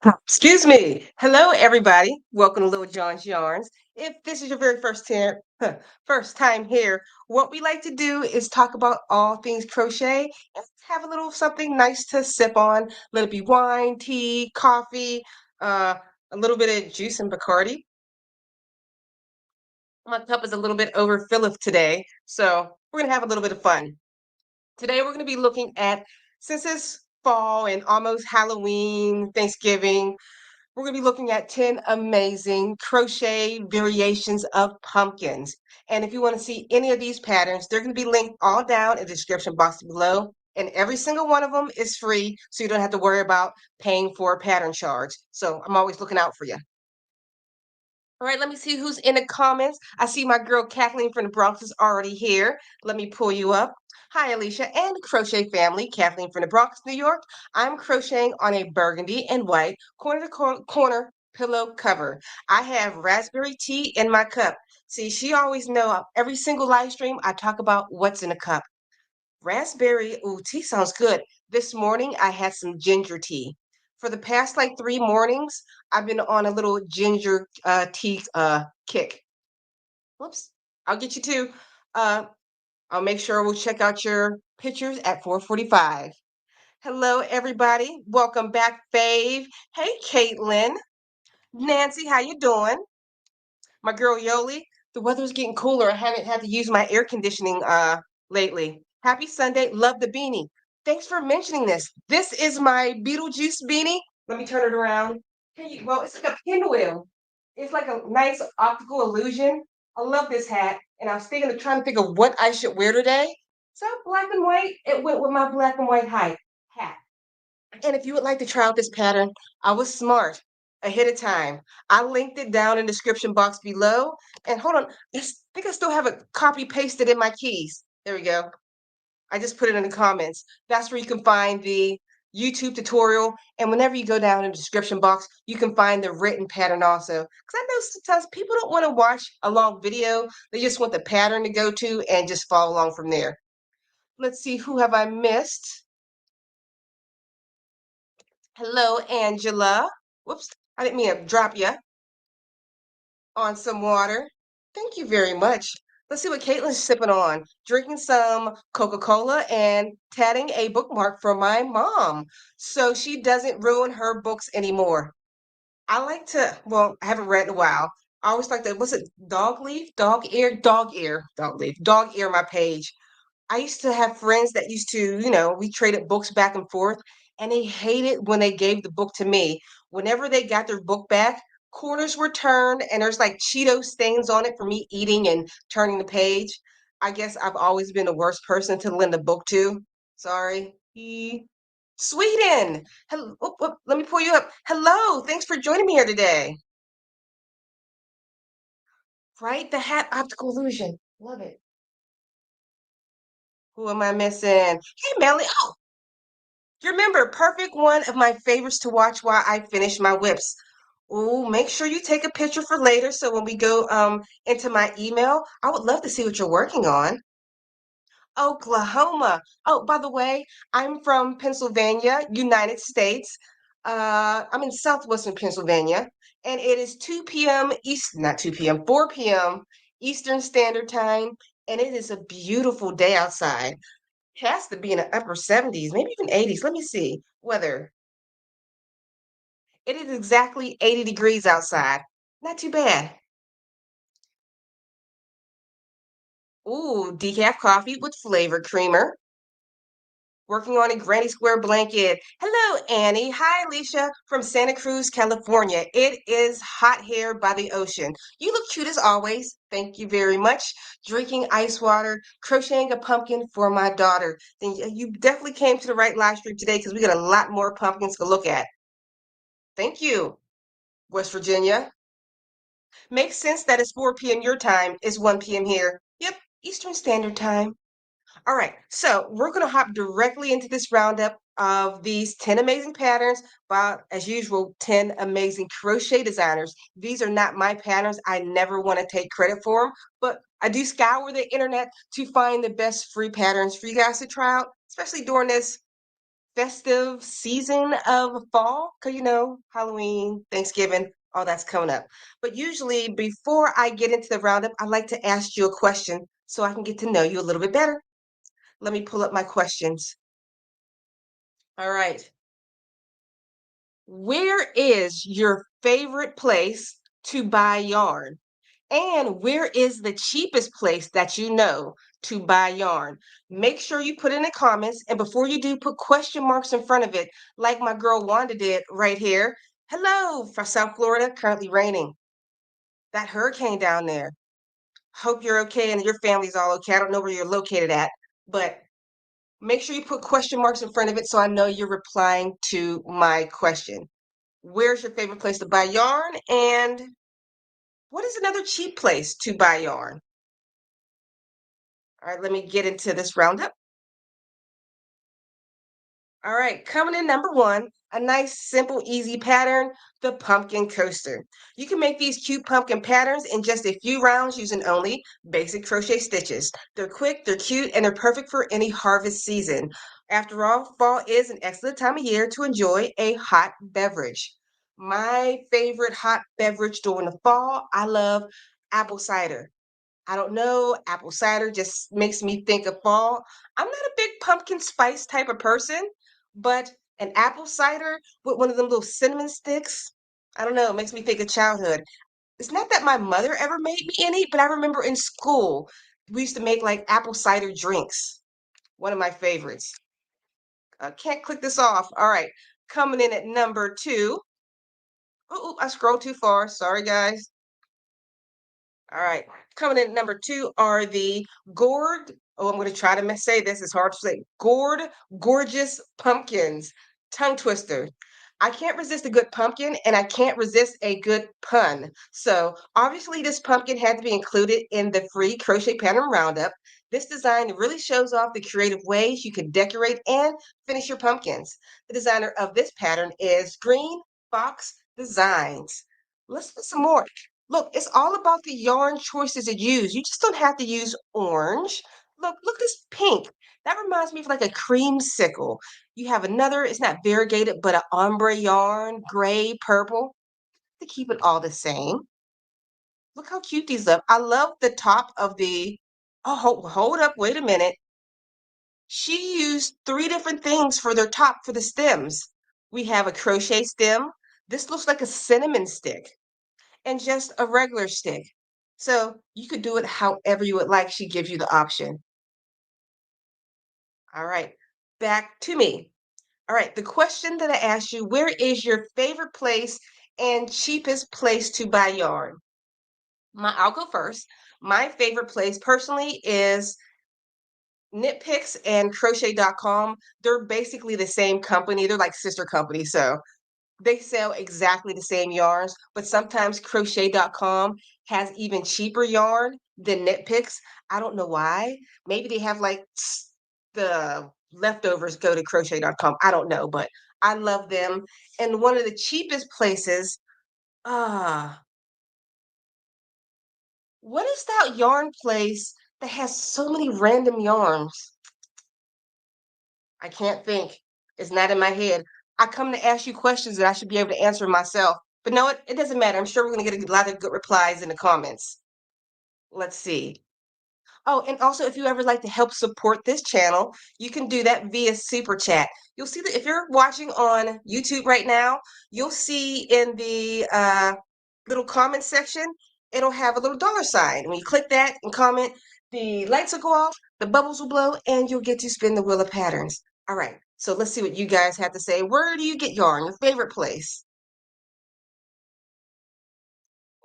Excuse me. Hello, everybody. Welcome to Little John's Yarns. If this is your very first time here, what we like to do is talk about all things crochet and have a little something nice to sip on. Let it be wine, tea, coffee, uh, a little bit of juice and Bacardi. My cup is a little bit overfilled today, so we're gonna have a little bit of fun. Today we're gonna be looking at since it's fall and almost Halloween, Thanksgiving. We're going to be looking at 10 amazing crochet variations of pumpkins. And if you want to see any of these patterns, they're going to be linked all down in the description box below. And every single one of them is free, so you don't have to worry about paying for a pattern charge. So I'm always looking out for you. All right, let me see who's in the comments. I see my girl Kathleen from the Bronx is already here. Let me pull you up. Hi, Alicia and Crochet family. Kathleen from the Bronx, New York. I'm crocheting on a burgundy and white corner pillow cover. I have raspberry tea in my cup. See, she always know every single live stream I talk about what's in a cup. Raspberry, ooh, tea sounds good. This morning I had some ginger tea. For the past like 3 mornings, I've been on a little ginger tea kick. Whoops, I'll get you too. Uh, I'll make sure we'll check out your pictures at 4:45. Hello, everybody. Welcome back, Fave. Hey, Caitlin. Nancy, how you doing? My girl Yoli. The weather's getting cooler. I haven't had to use my air conditioning lately. Happy Sunday. Love the beanie. Thanks for mentioning this. This is my Beetlejuice beanie. Let me turn it around. Well, it's like a pinwheel. It's like a nice optical illusion. I love this hat, and I was trying to think of what I should wear today. So black and white. It went with my black and white hat. And if you would like to try out this pattern, I was smart ahead of time. I linked it down in the description box below. And hold on, think I still have it copy pasted in my keys. There we go. I just put it in the comments. That's where you can find the YouTube tutorial. And whenever you go down in the description box, you can find the written pattern also. Because I know sometimes people don't want to watch a long video. They just want the pattern to go to and just follow along from there. Let's see, who have I missed? Hello, Angela. Whoops, I didn't mean to drop you on some water. Thank you very much. Let's see what Caitlin's sipping on. Drinking some Coca-Cola and tatting a bookmark for my mom so she doesn't ruin her books anymore. I like to, well, I haven't read in a while. I always like to, what's it, dog leaf? Dog leaf, dog ear my page. I used to have friends that used to, we traded books back and forth, and they hated when they gave the book to me. Whenever they got their book back, corners were turned, and there's like Cheeto stains on it for me eating and turning the page. I guess I've always been the worst person to lend a book to. Sorry. Sweden. Hello, let me pull you up. Hello. Thanks for joining me here today. Right? The hat optical illusion. Love it. Who am I missing? Hey, Melly. You remember, perfect one of my favorites to watch while I finish my whips. Oh, make sure you take a picture for later so when we go into my email, I would love to see what you're working on. Oklahoma. Oh, by the way, I'm from Pennsylvania, United States. I'm in southwestern Pennsylvania, and it is 2 p.m. East, not 2 p.m., 4 p.m. Eastern Standard Time, and it is a beautiful day outside. Has to be in the upper 70s, maybe even 80s. Let me see. Weather. It is exactly 80 degrees outside. Not too bad. Ooh, decaf coffee with flavor creamer. Working on a granny square blanket. Hello, Annie. Hi, Alicia from Santa Cruz, California. It is hot here by the ocean. You look cute as always. Thank you very much. Drinking ice water, crocheting a pumpkin for my daughter. Then you definitely came to the right live stream today because we got a lot more pumpkins to look at. Thank you, West Virginia. Makes sense that it's 4 p.m. your time, it's 1 p.m. here. Yep, Eastern Standard Time. All right, so we're going to hop directly into this roundup of these 10 amazing patterns by, as usual, 10 amazing crochet designers. These are not my patterns. I never want to take credit for them, but I do scour the internet to find the best free patterns for you guys to try out, especially during this festive season of fall, because Halloween, Thanksgiving, all that's coming up. But usually, before I get into the roundup, I like to ask you a question so I can get to know you a little bit better. Let me pull up my questions. All right. Where is your favorite place to buy yarn? And where is the cheapest place that you know to buy yarn? Make sure you put in the comments. And before you do, put question marks in front of it, like my girl Wanda did right here. Hello from South Florida, currently raining. That hurricane down there. Hope you're okay and your family's all okay. I don't know where you're located at, but make sure you put question marks in front of it so I know you're replying to my question. Where's your favorite place to buy yarn? And what is another cheap place to buy yarn? All right, let me get into this roundup. All right, coming in number one, a nice, simple, easy pattern, the pumpkin coaster. You can make these cute pumpkin patterns in just a few rounds using only basic crochet stitches. They're quick, they're cute, and they're perfect for any harvest season. After all, fall is an excellent time of year to enjoy a hot beverage. My favorite hot beverage during the fall, I love apple cider. I don't know, apple cider just makes me think of fall. I'm not a big pumpkin spice type of person, but an apple cider with one of them little cinnamon sticks, I don't know, it makes me think of childhood. It's not that my mother ever made me any, but I remember in school, we used to make like apple cider drinks. One of my favorites. I can't click this off. All right, coming in at number two. Oh, I scrolled too far. Sorry, guys. All right. Coming in at number two are the gourd. Oh, I'm going to try to say this. It's hard to say. Gourd, gorgeous pumpkins. Tongue twister. I can't resist a good pumpkin and I can't resist a good pun. So obviously this pumpkin had to be included in the free crochet pattern roundup. This design really shows off the creative ways you can decorate and finish your pumpkins. The designer of this pattern is Green Fox Designs. Let's put some more. Look, it's all about the yarn choices you use. You just don't have to use orange. Look this pink. That reminds me of like a creamsicle. You have another, it's not variegated, but an ombre yarn, gray, purple, to keep it all the same. Look how cute these look. I love the top of the, oh, hold up, wait a minute. She used three different things for their top for the stems. We have a crochet stem. This looks like a cinnamon stick and just a regular stick. So you could do it however you would like. She gives you the option. All right, back to me. All right, the question that I asked you, where is your favorite place and cheapest place to buy yarn? I'll go first. My favorite place personally is Knitpicks and Crochet.com. They're basically the same company. They're like sister companies. So they sell exactly the same yarns, but sometimes Crochet.com has even cheaper yarn than Knit Picks. I don't know why. Maybe they have like the leftovers go to Crochet.com. I don't know, but I love them. And one of the cheapest places, ah, what is that yarn place that has so many random yarns? I can't think. It's not in my head. I come to ask you questions that I should be able to answer myself. But no, it doesn't matter. I'm sure we're going to get a lot of good replies in the comments. Let's see. Oh, and also, if you ever like to help support this channel, you can do that via Super Chat. You'll see that if you're watching on YouTube right now, you'll see in the little comment section, it'll have a little dollar sign. When you click that and comment, the lights will go off, the bubbles will blow, and you'll get to spin the wheel of patterns. All right, so let's see what you guys have to say. Where do you get yarn? Your favorite place?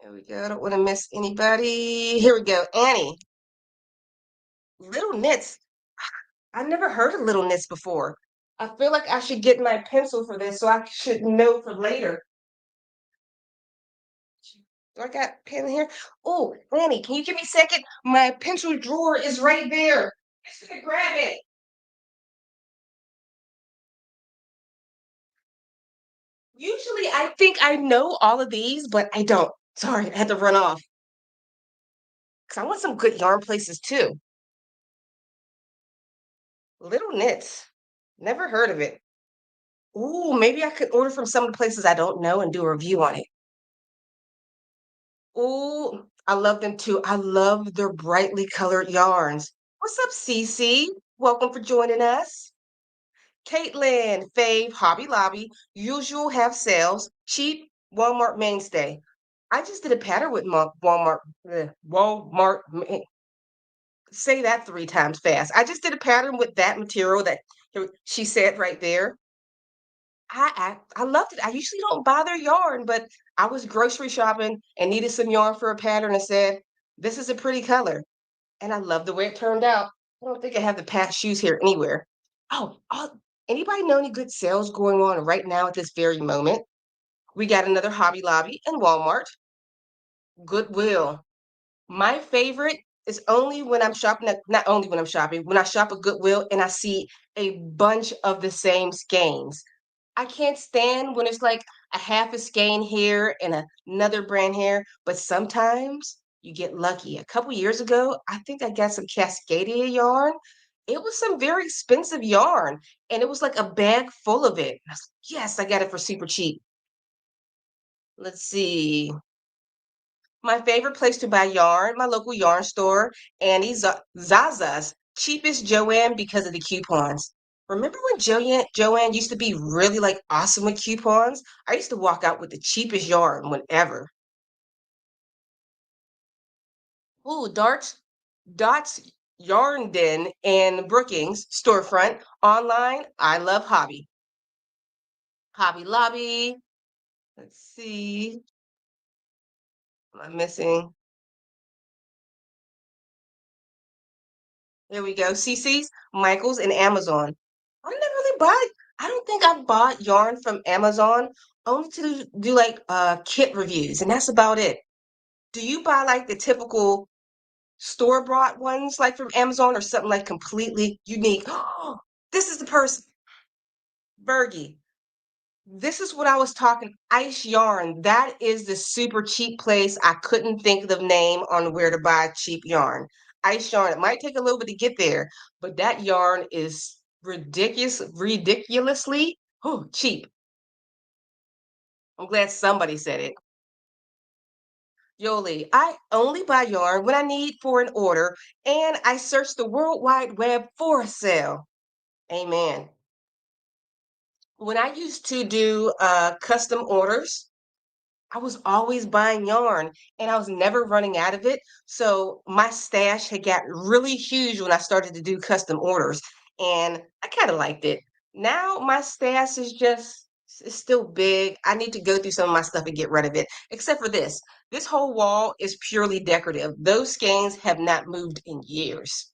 There we go. I don't want to miss anybody. Here we go. Annie, Little Knits. I never heard of Little Knits before. I feel like I should get my pencil for this so I should know for later. Do I got pen here? Oh, Annie, can you give me a second? My pencil drawer is right there. Just gonna grab it. Usually I think I know all of these, but I don't. Sorry, I had to run off. Because I want some good yarn places too. Little Knits. Never heard of it. Ooh, maybe I could order from some of the places I don't know and do a review on it. Ooh, I love them too. I love their brightly colored yarns. What's up, Cece? Welcome for joining us. Caitlin, Fave, Hobby Lobby, usual have sales, cheap, Walmart mainstay. I just did a pattern with Walmart. Walmart. Say that 3 times fast. I just did a pattern with that material that she said right there. I loved it. I usually don't buy their yarn, but I was grocery shopping and needed some yarn for a pattern and said, "This is a pretty color." And I love the way it turned out. I don't think I have the patch shoes here anywhere. Anybody know any good sales going on right now at this very moment? We got another Hobby Lobby and Walmart. Goodwill. My favorite is only when I'm shopping at, not only when I'm shopping, when I shop at Goodwill and I see a bunch of the same skeins. I can't stand when it's like a half a skein here and another brand here, but sometimes you get lucky. A couple years ago, I think I got some Cascadia yarn. It was some very expensive yarn, and it was like a bag full of it. Yes, I got it for super cheap. Let's see. My favorite place to buy yarn, my local yarn store, Annie Zaza's, cheapest Joanne because of the coupons. Remember when Joanne used to be really like awesome with coupons? I used to walk out with the cheapest yarn whenever. Ooh, Dots Yarn Den and Brookings storefront online. I love Hobby Lobby. Let's see. Am I missing? There we go. CC's, Michael's, and Amazon. I never really buy. I don't think I've bought yarn from Amazon only to do like kit reviews, and that's about it. Do you buy like the typical store-bought ones like from Amazon or something like completely unique? Oh, this is the person, Bergie. This is what I was talking. Ice Yarn. That is the super cheap place. I couldn't think of the name on where to buy cheap yarn. Ice Yarn. It might take a little bit to get there, but that yarn is ridiculously cheap. I'm glad somebody said it. Yoli, I only buy yarn when I need for an order, and I search the World Wide Web for a sale. Amen. When I used to do custom orders, I was always buying yarn and I was never running out of it. So my stash had got really huge when I started to do custom orders and I kind of liked it. Now my stash is just it's still big. I need to go through some of my stuff and get rid of it, except for this. This whole wall is purely decorative. Those skeins have not moved in years.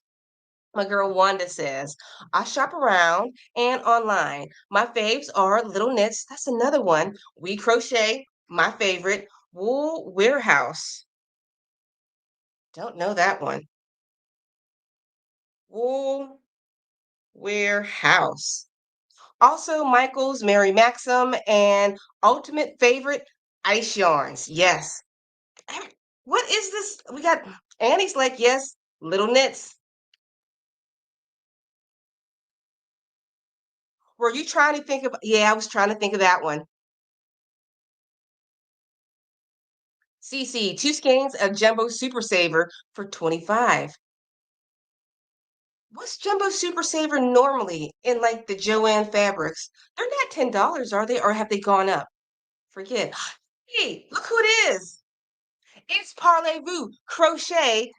My girl Wanda says, I shop around and online. My faves are Little Knits. That's another one. We Crochet, my favorite. Wool Warehouse. Don't know that one. Wool Warehouse. Also, Michael's, Mary Maxim, and ultimate favorite, Ice Yarns. Yes. What is this? We got Annie's like, yes, Little Knits. Were you trying to think of? Yeah, I was trying to think of that one. CC, 2 skeins of Jumbo Super Saver for 25. What's Jumbo Super Saver normally in like the Joanne fabrics? They're not $10, are they? Or have they gone up? Forget. Hey, look who it is. It's Parlez-Vous Crochet.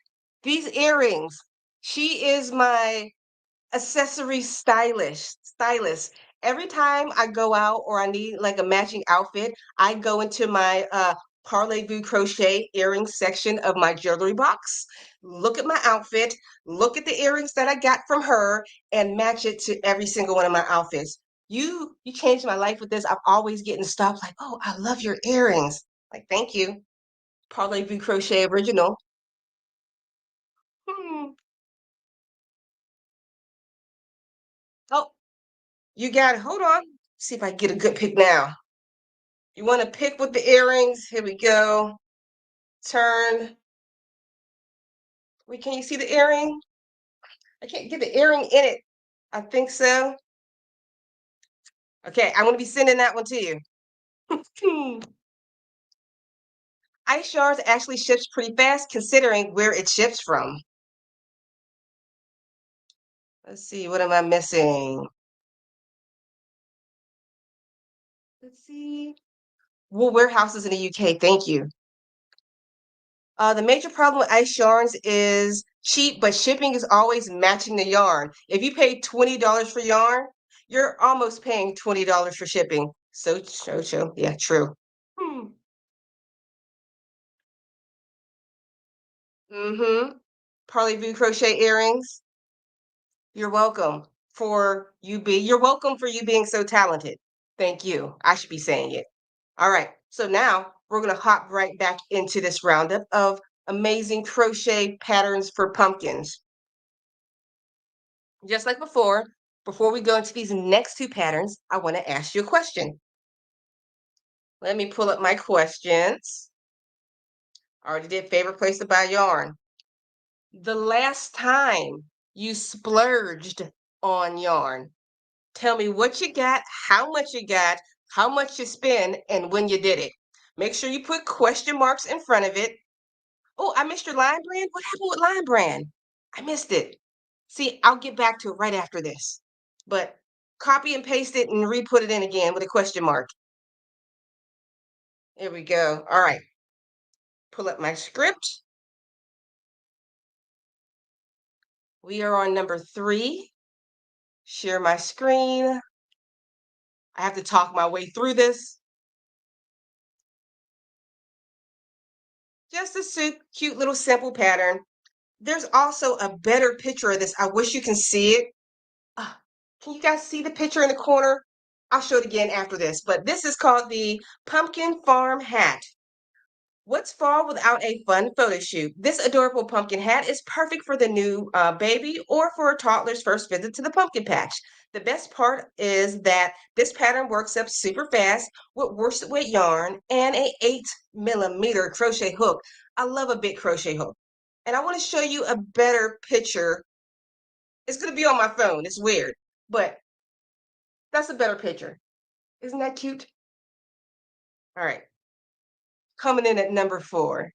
These earrings. She is my accessory stylist. Every time I go out or I need like a matching outfit, I go into my Parlez-Vous crochet earring section of my jewelry box, look at my outfit, look at the earrings that I got from her, and match it to every single one of my outfits. You changed my life with this. I'm always getting stuff like, oh, I love your earrings. Like, thank you. Parlez-Vous crochet original. Hmm. Oh, you got it. Hold on. See if I get a good pick now. You want to pick with the earrings? Here we go. Turn. Wait, can you see the earring? I can't get the earring in it. I think so. Okay, I'm gonna be sending that one to you. Hmm. Ice shards actually ships pretty fast considering where it ships from. Let's see, what am I missing? Let's see. Wool warehouses in the UK. Thank you. The major problem with ice yarns is cheap, but shipping is always matching the yarn. If you pay $20 for yarn, you're almost paying $20 for shipping. So, yeah, true. Hmm. Mm-hmm. Parley crochet earrings. You're welcome you're welcome for you being so talented. Thank you. I should be saying it. All right. So now we're going to hop right back into this roundup of amazing crochet patterns for pumpkins. Just like before we go into these next two patterns, I want to ask you a question. Let me pull up my questions. I already did favorite place to buy yarn. The last time you splurged on yarn. Tell me what you got, how much you spend, and when you did it. Make sure you put question marks in front of it. Oh, I missed your line brand. What happened with line brand? I missed it. See, I'll get back to it right after this. But copy and paste it and re-put it in again with a question mark. There we go. All right. Pull up my script. We are on number 3. Share my screen. I have to talk my way through this. Just a cute little simple pattern. There's also a better picture of this. I wish you can see it. Ah, can you guys see the picture in the corner? I'll show it again after this, but this is called the Pumpkin Farm Hat. What's fall without a fun photo shoot? This adorable pumpkin hat is perfect for the new baby or for a toddler's first visit to the pumpkin patch. The best part is that this pattern works up super fast with worsted weight yarn and a 8mm crochet hook. I love a big crochet hook. And I want to show you a better picture. It's going to be on my phone. It's weird, but that's a better picture. Isn't that cute? All right. Coming in at number 4.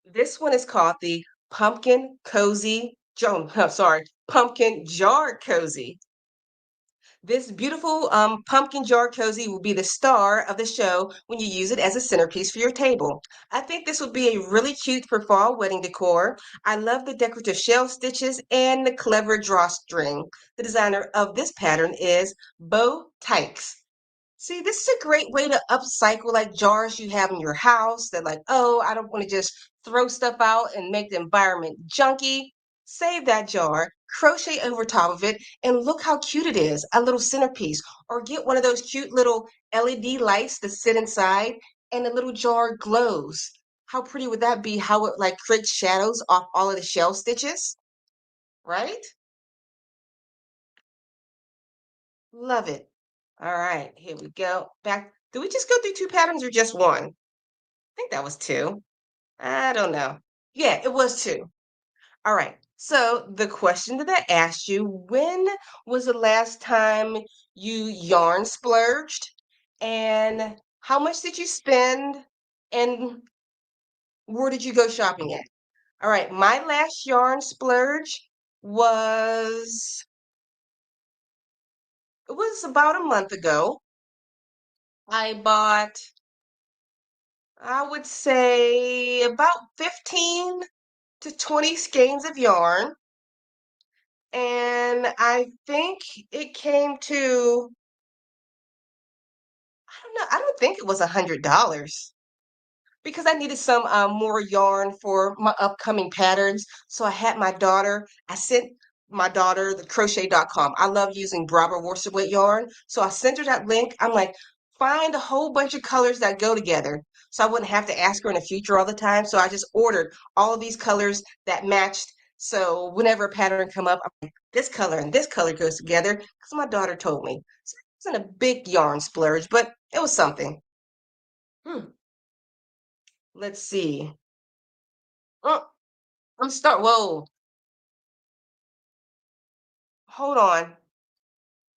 This one is called the Pumpkin Cozy sorry, Pumpkin Jar Cozy. This beautiful pumpkin jar cozy will be the star of the show when you use it as a centerpiece for your table. I think this would be a really cute for fall wedding decor. I love the decorative shell stitches and the clever drawstring. The designer of this pattern is Bo Tykes. See, this is a great way to upcycle like jars you have in your house that like, oh, I don't want to just throw stuff out and make the environment junky. Save that jar, crochet over top of it, and look how cute it is, a little centerpiece. Or get one of those cute little LED lights to sit inside and the little jar glows. How pretty would that be? How it like creates shadows off all of the shell stitches, right? Love it. All right, here we go. Back. Did we just go through 2 patterns or just 1? I think that was 2. I don't know. Yeah, it was 2. All right. So the question that I asked you, when was the last time you yarn splurged? And how much did you spend? And where did you go shopping at? All right. My last yarn splurge was it was about a month ago. I bought I would say about 15 to 20 skeins of yarn. And I think it came to, I don't know, I don't think it was $100 because I needed some more yarn for my upcoming patterns. So I sent my daughter the crochet.com. I love using Bravo worsted weight yarn. So I sent her that link. I'm like, find a whole bunch of colors that go together. So I wouldn't have to ask her in the future all the time. So I just ordered all of these colors that matched. So whenever a pattern come up, I'm like, this color and this color goes together because my daughter told me. So it wasn't a big yarn splurge, but it was something. Hmm. Let's see. Oh, Whoa. Hold on.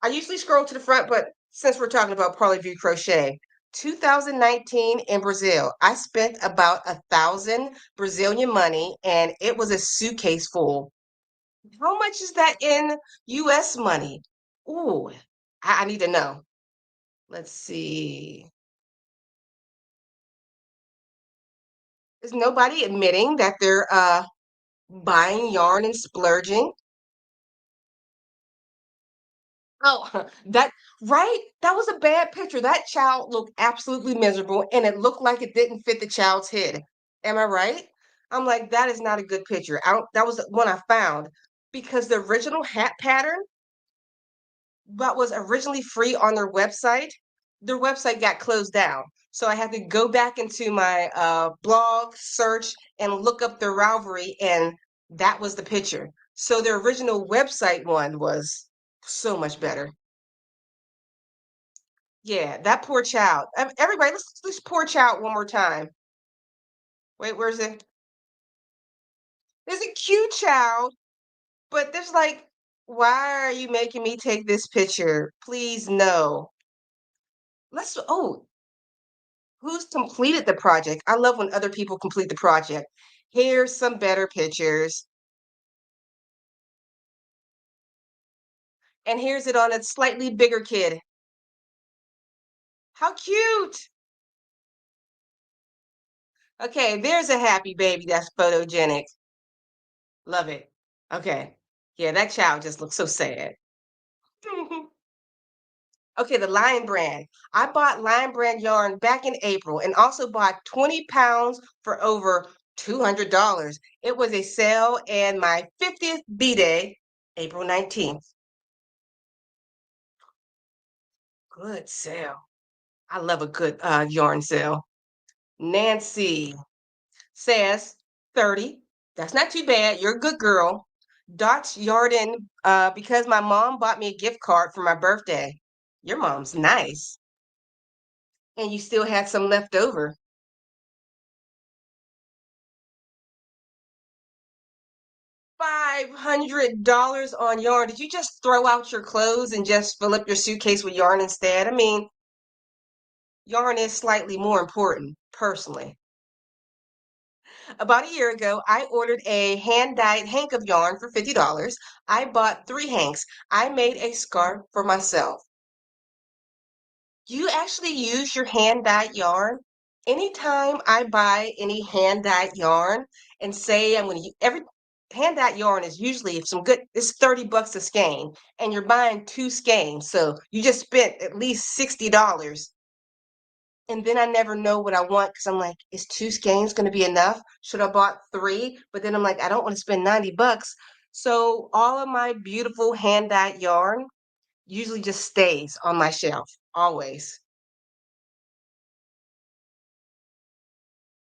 I usually scroll to the front, but since we're talking about Parley View Crochet, 2019 in Brazil, I spent about 1,000 Brazilian money and it was a suitcase full. How much is that in US money? Ooh, I need to know. Let's see. Is nobody admitting that they're buying yarn and splurging? Oh, that right? That was a bad picture. That child looked absolutely miserable and it looked like it didn't fit the child's head. Am I right? I'm like, that is not a good picture. I don't, that was the one I found because the original hat pattern that was originally free on their website got closed down. So I had to go back into my blog, search, and look up their Ravelry, and that was the picture. So their original website one was so much better. Yeah, that poor child. Everybody, let's poor child one more time. Wait, where's it? There's a cute child, but there's like, why are you making me take this picture? Please no. Oh, who's completed the project? I love when other people complete the project. Here's some better pictures. And here's it on a slightly bigger kid. How cute. Okay, there's a happy baby that's photogenic. Love it. Okay. Yeah, that child just looks so sad. Okay, the Lion Brand. I bought Lion Brand yarn back in April and also bought 20 pounds for over $200. It was a sale and my 50th B-Day, April 19th. Good sale. I love a good yarn sale. Nancy says 30. That's not too bad. You're a good girl. Dot's Yarden, because my mom bought me a gift card for my birthday. Your mom's nice. And you still had some left over. $500 on yarn. Did you just throw out your clothes and just fill up your suitcase with yarn instead? I mean, yarn is slightly more important, personally. About a year ago, I ordered a hand-dyed hank of yarn for $50. I bought 3 hanks. I made a scarf for myself. You actually use your hand-dyed yarn? Anytime I buy any hand-dyed yarn and say I'm going to every hand-dyed yarn is usually some good, it's $30 a skein and you're buying 2 skeins. So you just spent at least $60. And then I never know what I want because I'm like, is 2 skeins going to be enough? Should I bought 3? But then I'm like, I don't want to spend 90 bucks. So all of my beautiful hand-dyed yarn usually just stays on my shelf, always.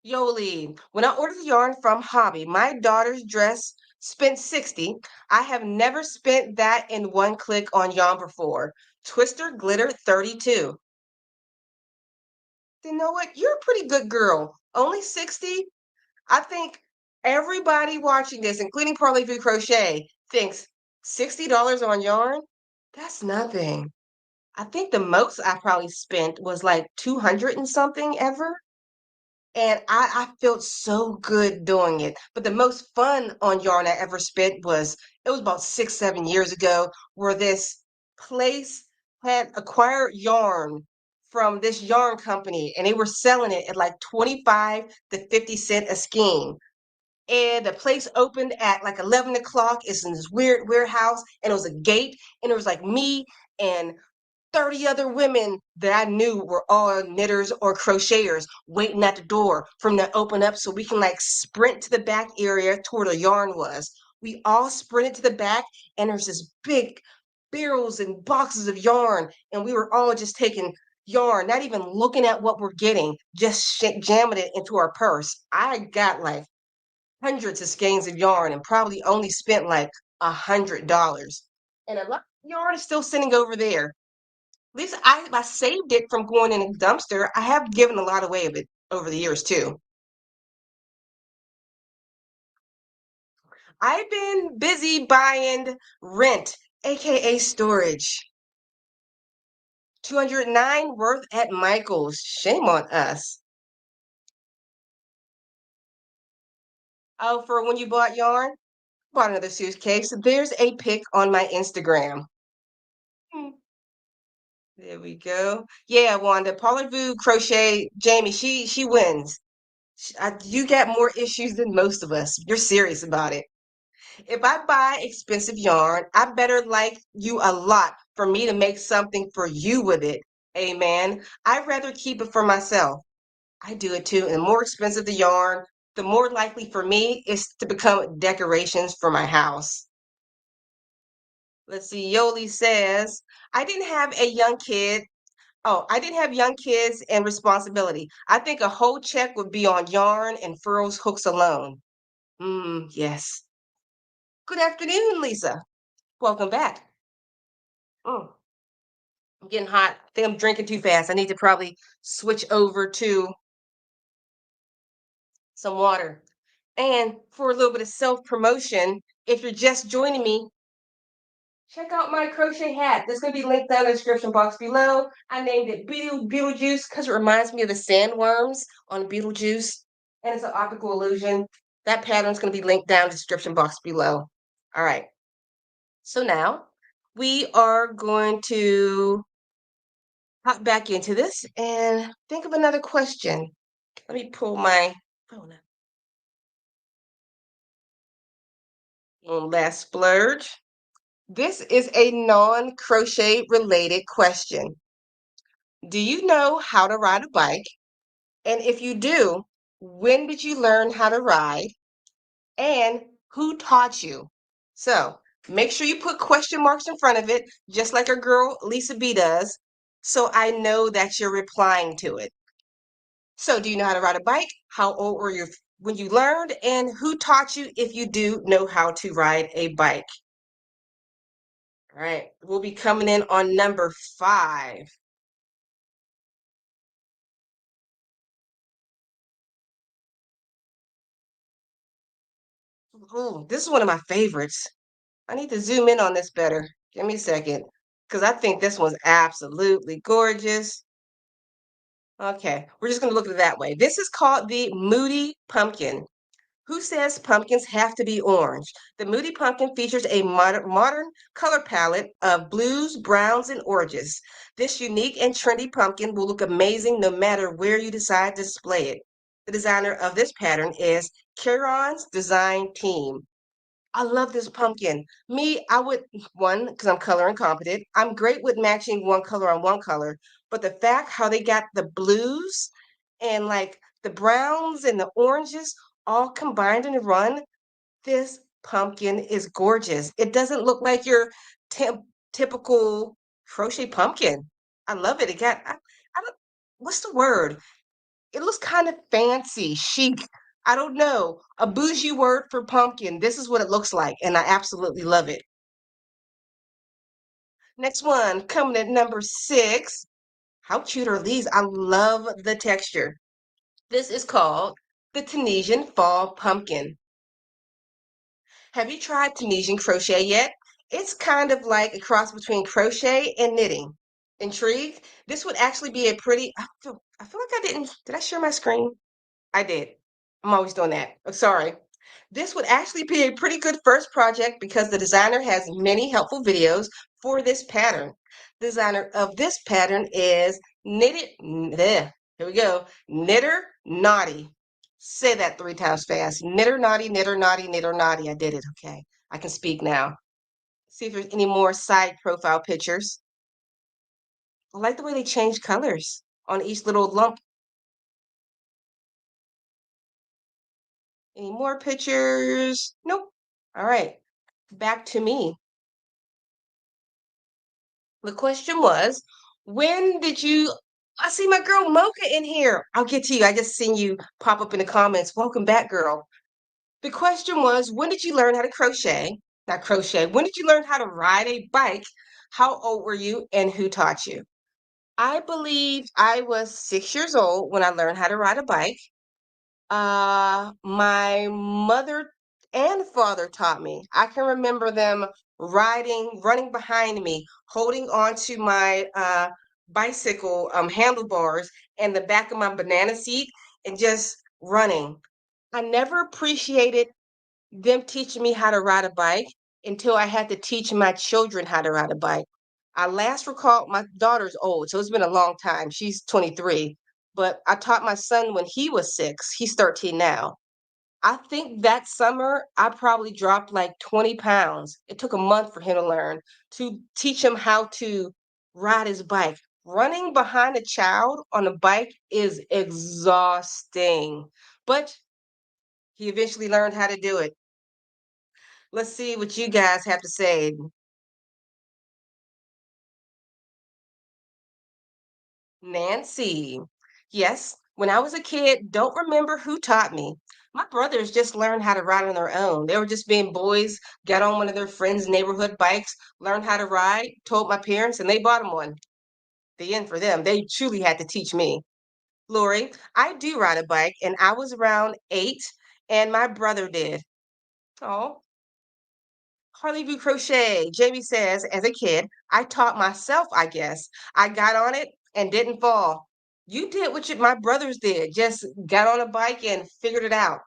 Yoli, when I ordered the yarn from Hobby, my daughter's dress spent 60. I have never spent that in one click on yarn before. Twister glitter 32. You know what? You're a pretty good girl. Only 60? I think everybody watching this, including Parley View Crochet, thinks $60 on yarn? That's nothing. I think the most I probably spent was like 200 and something ever. And I felt so good doing it. But the most fun on yarn I ever spent was it was about 6, 7 years ago, where this place had acquired yarn from this yarn company and they were selling it at like 25 to 50 cent a skein. And the place opened at like 11 o'clock. It's in this weird warehouse, and it was a gate, and it was like me and 30 other women that I knew were all knitters or crocheters waiting at the door for them to open up so we can like sprint to the back area to where the yarn was. We all sprinted to the back, and there's this big barrels and boxes of yarn, and we were all just taking yarn, not even looking at what we're getting, just jamming it into our purse. I got like hundreds of skeins of yarn and probably only spent like $100. And a lot of yarn is still sitting over there. At least I saved it from going in a dumpster. I have given a lot away of it over the years too. I've been busy buying rent aka storage. 209 worth at Michael's. Shame on us. Oh, for when you bought yarn? Bought another suitcase. There's a pic on my Instagram. Hmm, there we go. Yeah, Wanda. Parlez-vous crochet. Jamie, she wins. You got more issues than most of us. You're serious about it. If I buy expensive yarn, I better like you a lot for me to make something for you with it. Amen. I'd rather keep it for myself. I do it too. And the more expensive the yarn, the more likely for me is to become decorations for my house. Let's see. Yoli says, I didn't have a young kid. Oh, I didn't have young kids and responsibility. I think a whole check would be on yarn and furls hooks alone. Yes. Good afternoon, Lisa. Welcome back. Mm, I'm getting hot. I think I'm drinking too fast. I need to probably switch over to some water. And for a little bit of self promotion, if you're just joining me, check out my crochet hat. This is going to be linked down in the description box below. I named it Beetlejuice because it reminds me of the sandworms on Beetlejuice. And it's an optical illusion. That pattern is going to be linked down in the description box below. All right. So now we are going to hop back into this and think of another question. Let me pull my phone up. Last splurge. This is a non-crochet related question. Do you know how to ride a bike? And if you do, when did you learn how to ride? And who taught you? So make sure you put question marks in front of it, just like our girl Lisa B does, so I know that you're replying to it. So do you know how to ride a bike? How old were you when you learned? And who taught you if you do know how to ride a bike? All right, we'll be coming in on number 5. Ooh, this is one of my favorites. I need to zoom in on this better. Give me a second, because I think this one's absolutely gorgeous. Okay, we're just going to look at it that way. This is called the Moody Pumpkin. Who says pumpkins have to be orange? The Moody Pumpkin features a modern color palette of blues, browns, and oranges. This unique and trendy pumpkin will look amazing no matter where you decide to display it. The designer of this pattern is Kieran's Design Team. I love this pumpkin. Me, I would, one, because I'm color incompetent. I'm great with matching one color on one color, but the fact how they got the blues and like the browns and the oranges all combined in one, this pumpkin is gorgeous. It doesn't look like your typical crochet pumpkin. I love it. I don't, what's the word? It looks kind of fancy, chic. I don't know. A bougie word for pumpkin. This is what it looks like, and I absolutely love it. Next one, coming at number 6. How cute are these? I love the texture. This is called the Tunisian Fall Pumpkin. Have you tried Tunisian crochet yet? It's kind of like a cross between crochet and knitting. Intrigued? This would actually be a pretty, I feel like did I share my screen? I did. I'm always doing that. I'm sorry. This would actually be a pretty good first project because the designer has many helpful videos for this pattern. The designer of this pattern is here we go, Knitter Naughty. Say that 3 times fast. Knitter Naughty, Knitter Naughty, Knitter Naughty. I did it. Okay. I can speak now. See if there's any more side profile pictures. I like the way they change colors on each little lump. Any more pictures? Nope. All right. Back to me. The question was, when did you I see my girl Mocha in here. I'll get to you. I just seen you pop up in the comments. Welcome back, girl. The question was, when did you learn how to crochet? Not crochet. When did you learn how to ride a bike? How old were you and who taught you? I believe I was 6 years old when I learned how to ride a bike. My mother and father taught me. I can remember them riding, running behind me, holding on to my bicycle handlebars and the back of my banana seat and just running. I never appreciated them teaching me how to ride a bike until I had to teach my children how to ride a bike. I last recall my daughter's old, so it's been a long time. She's 23, but I taught my son when he was 6. He's 13 now. I think that summer I probably dropped like 20 pounds. It took a month for him to learn to teach him how to ride his bike. Running behind a child on a bike is exhausting, but he eventually learned how to do it. Let's see what you guys have to say. Nancy. Yes, when I was a kid, don't remember who taught me. My brothers just learned how to ride on their own. They were just being boys, got on one of their friends' neighborhood bikes, learned how to ride, told my parents, and they bought them one. The end for them. They truly had to teach me. Lori, I do ride a bike, and I was around 8, and my brother did. Oh, Harley do crochet. Jamie says, as a kid, I taught myself, I guess. I got on it and didn't fall. You did what my brothers did. Just got on a bike and figured it out.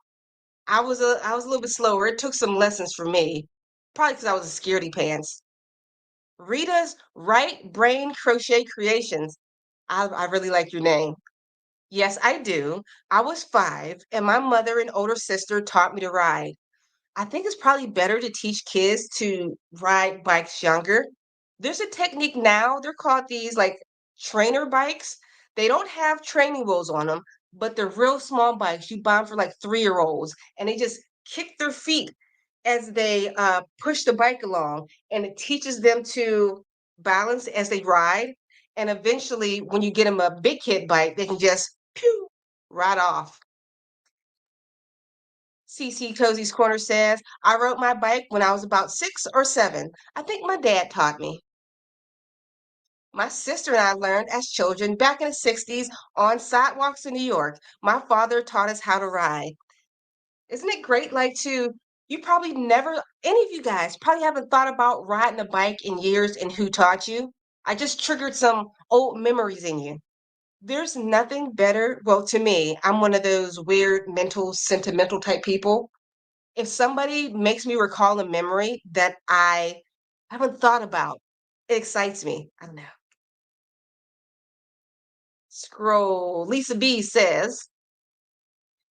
I was a little bit slower. It took some lessons for me. Probably because I was a scaredy pants. Rita's Right Brain Crochet Creations. I really like your name. Yes, I do. I was 5, and my mother and older sister taught me to ride. I think it's probably better to teach kids to ride bikes younger. There's a technique now, they're called these like trainer bikes. They don't have training wheels on them, but they're real small bikes. You buy them for like 3-year-olds, and they just kick their feet as they push the bike along, and it teaches them to balance as they ride. And eventually, when you get them a big kid bike, they can just pew, ride off. CC Cozy's Corner says, I rode my bike when I was about 6 or 7. I think my dad taught me. My sister and I learned as children back in the 60s on sidewalks in New York. My father taught us how to ride. Isn't it great? You probably never, any of you guys probably haven't thought about riding a bike in years and who taught you. I just triggered some old memories in you. There's nothing better. Well, to me, I'm one of those weird mental, sentimental type people. If somebody makes me recall a memory that I haven't thought about, it excites me. I don't know. Scroll. Lisa B says,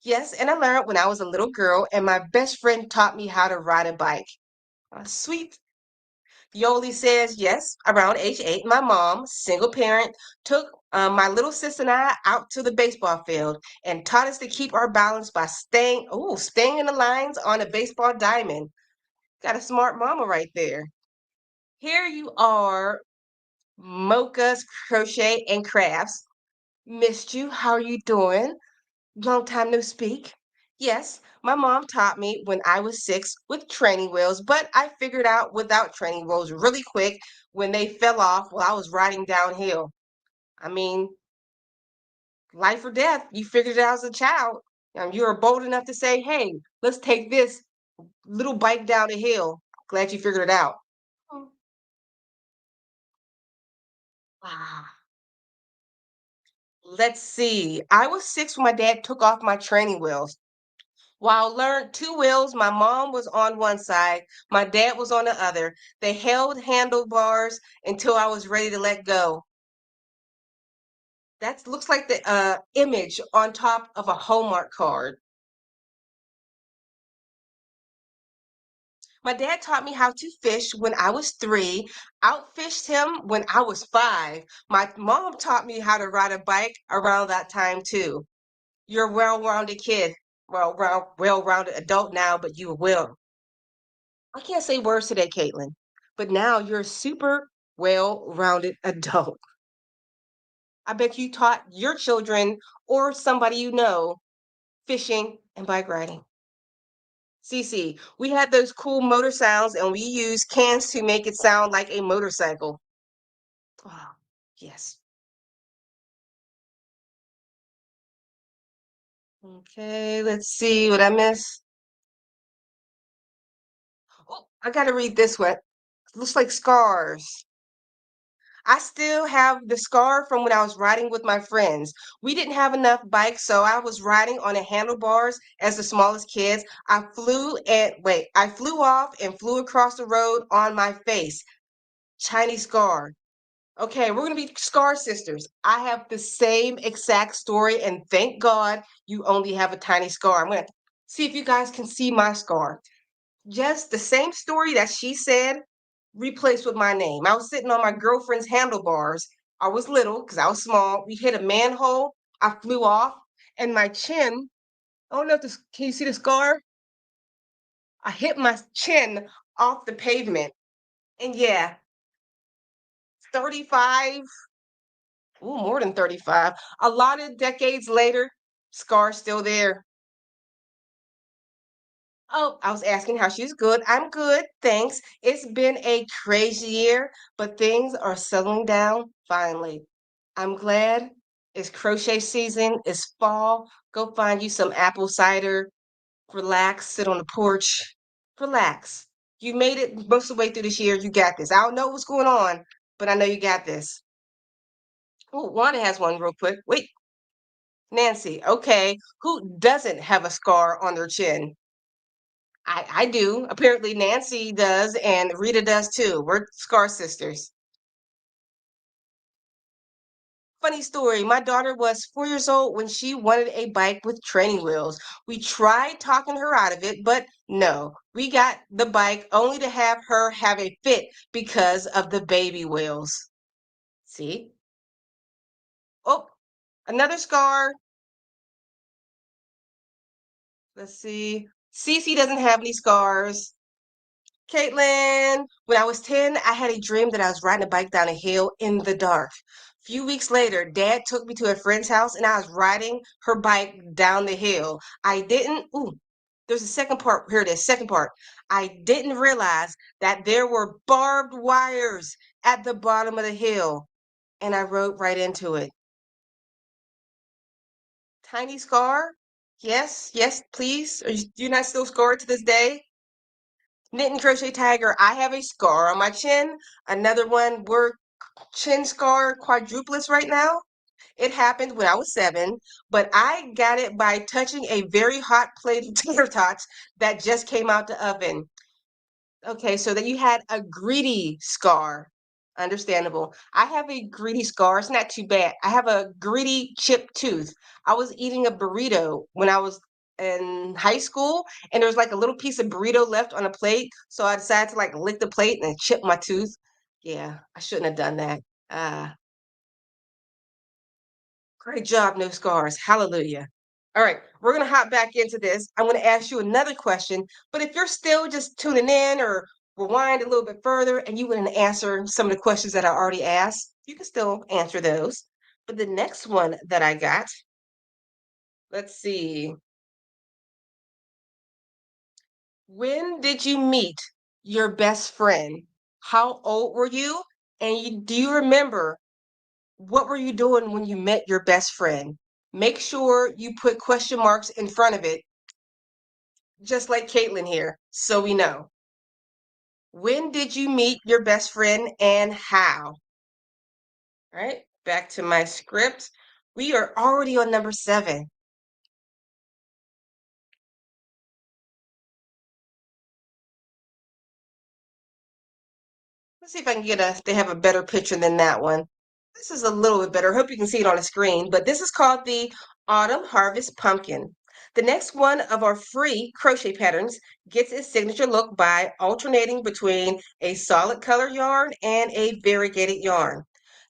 yes, and I learned when I was a little girl, and my best friend taught me how to ride a bike. Sweet. Yoli says, yes, around age 8, my mom, single parent, took my little sis and I out to the baseball field and taught us to keep our balance by staying in the lines on a baseball diamond. Got a smart mama right there. Here you are, Mocha's Crochet and Crafts. Missed you. How are you doing? Long time no speak. Yes, my mom taught me when I was 6 with training wheels, but I figured out without training wheels really quick when they fell off while I was riding downhill. I mean, life or death, you figured it out as a child. You were bold enough to say, hey, let's take this little bike down the hill. Glad you figured it out. Mm. Ah. Let's see. I was 6 when my dad took off my training wheels. While I learned 2 wheels, my mom was on one side, my dad was on the other. They held handlebars until I was ready to let go. That looks like the image on top of a Hallmark card. My dad taught me how to fish when I was 3, outfished him when I was 5. My mom taught me how to ride a bike around that time too. You're a well-rounded kid. Well-rounded adult now, but you will. I can't say words today, Caitlin, but now you're a super well-rounded adult. I bet you taught your children or somebody you know fishing and bike riding. Cece, we had those cool motor sounds and we used cans to make it sound like a motorcycle. Oh, yes. Okay, let's see what I missed. Oh, I got to read this one. Looks like scars. I still have the scar from when I was riding with my friends. We didn't have enough bikes, so I was riding on a handlebars as the smallest kids. I flew off and flew across the road on my face. Tiny scar. Okay, we're gonna be scar sisters. I have the same exact story, and thank God you only have a tiny scar. I'm gonna see if you guys can see my scar. Just the same story that she said, replaced with my name. I was sitting on my girlfriend's handlebars. I was little because I was small. We hit a manhole. I flew off, and my chin. I don't know if this. Can you see the scar? I hit my chin off the pavement, and yeah, 35. Ooh, more than 35. A lot of decades later, scar still there. Oh, I was asking how she's good. I'm good, thanks. It's been a crazy year, but things are settling down finally. I'm glad it's crochet season, it's fall. Go find you some apple cider, relax, sit on the porch, relax. You made it most of the way through this year. You got this. I don't know what's going on, but I know you got this. Oh, Wanda has one real quick. Wait, Nancy. Okay, who doesn't have a scar on their chin? I do. Apparently Nancy does and Rita does too. We're Scar sisters. Funny story. My daughter was 4 years old when she wanted a bike with training wheels. We tried talking her out of it, but no. We got the bike only to have her have a fit because of the baby wheels. See? Oh, another scar. Let's see. Cece doesn't have any scars. Caitlin, when I was 10, I had a dream that I was riding a bike down a hill in the dark. A few weeks later, Dad took me to a friend's house and I was riding her bike down the hill. There's a second part. Here it is, second part. I didn't realize that there were barbed wires at the bottom of the hill and I rode right into it. Tiny scar? Yes, yes, please. Are you not still scarred to this day? Knit and Crochet Tiger, I have a scar on my chin. Another one, we're chin scar quadruplets right now. It happened when I was 7, but I got it by touching a very hot plate of tater tots that just came out the oven. Okay, so then you had a greedy scar. Understandable. I have a greedy scar. It's not too bad. I have a greedy chipped tooth. I was eating a burrito when I was in high school, and there was like a little piece of burrito left on a plate. So I decided to like lick the plate and chip my tooth. Yeah, I shouldn't have done that. Ah, great job, no scars. Hallelujah. All right, we're going to hop back into this. I'm going to ask you another question, but if you're still just tuning in or rewind a little bit further and you want to answer some of the questions that I already asked, you can still answer those. But the next one that I got, let's see. When did you meet your best friend? How old were you? And do you remember what were you doing when you met your best friend? Make sure you put question marks in front of it, just like Caitlin here, so we know. When did you meet your best friend and how? All right, back to my script. We are already on number 7. Let's see if I can get they have a better picture than that one. This is a little bit better. I hope you can see it on the screen, but this is called the Autumn Harvest Pumpkin. The next one of our free crochet patterns gets its signature look by alternating between a solid color yarn and a variegated yarn.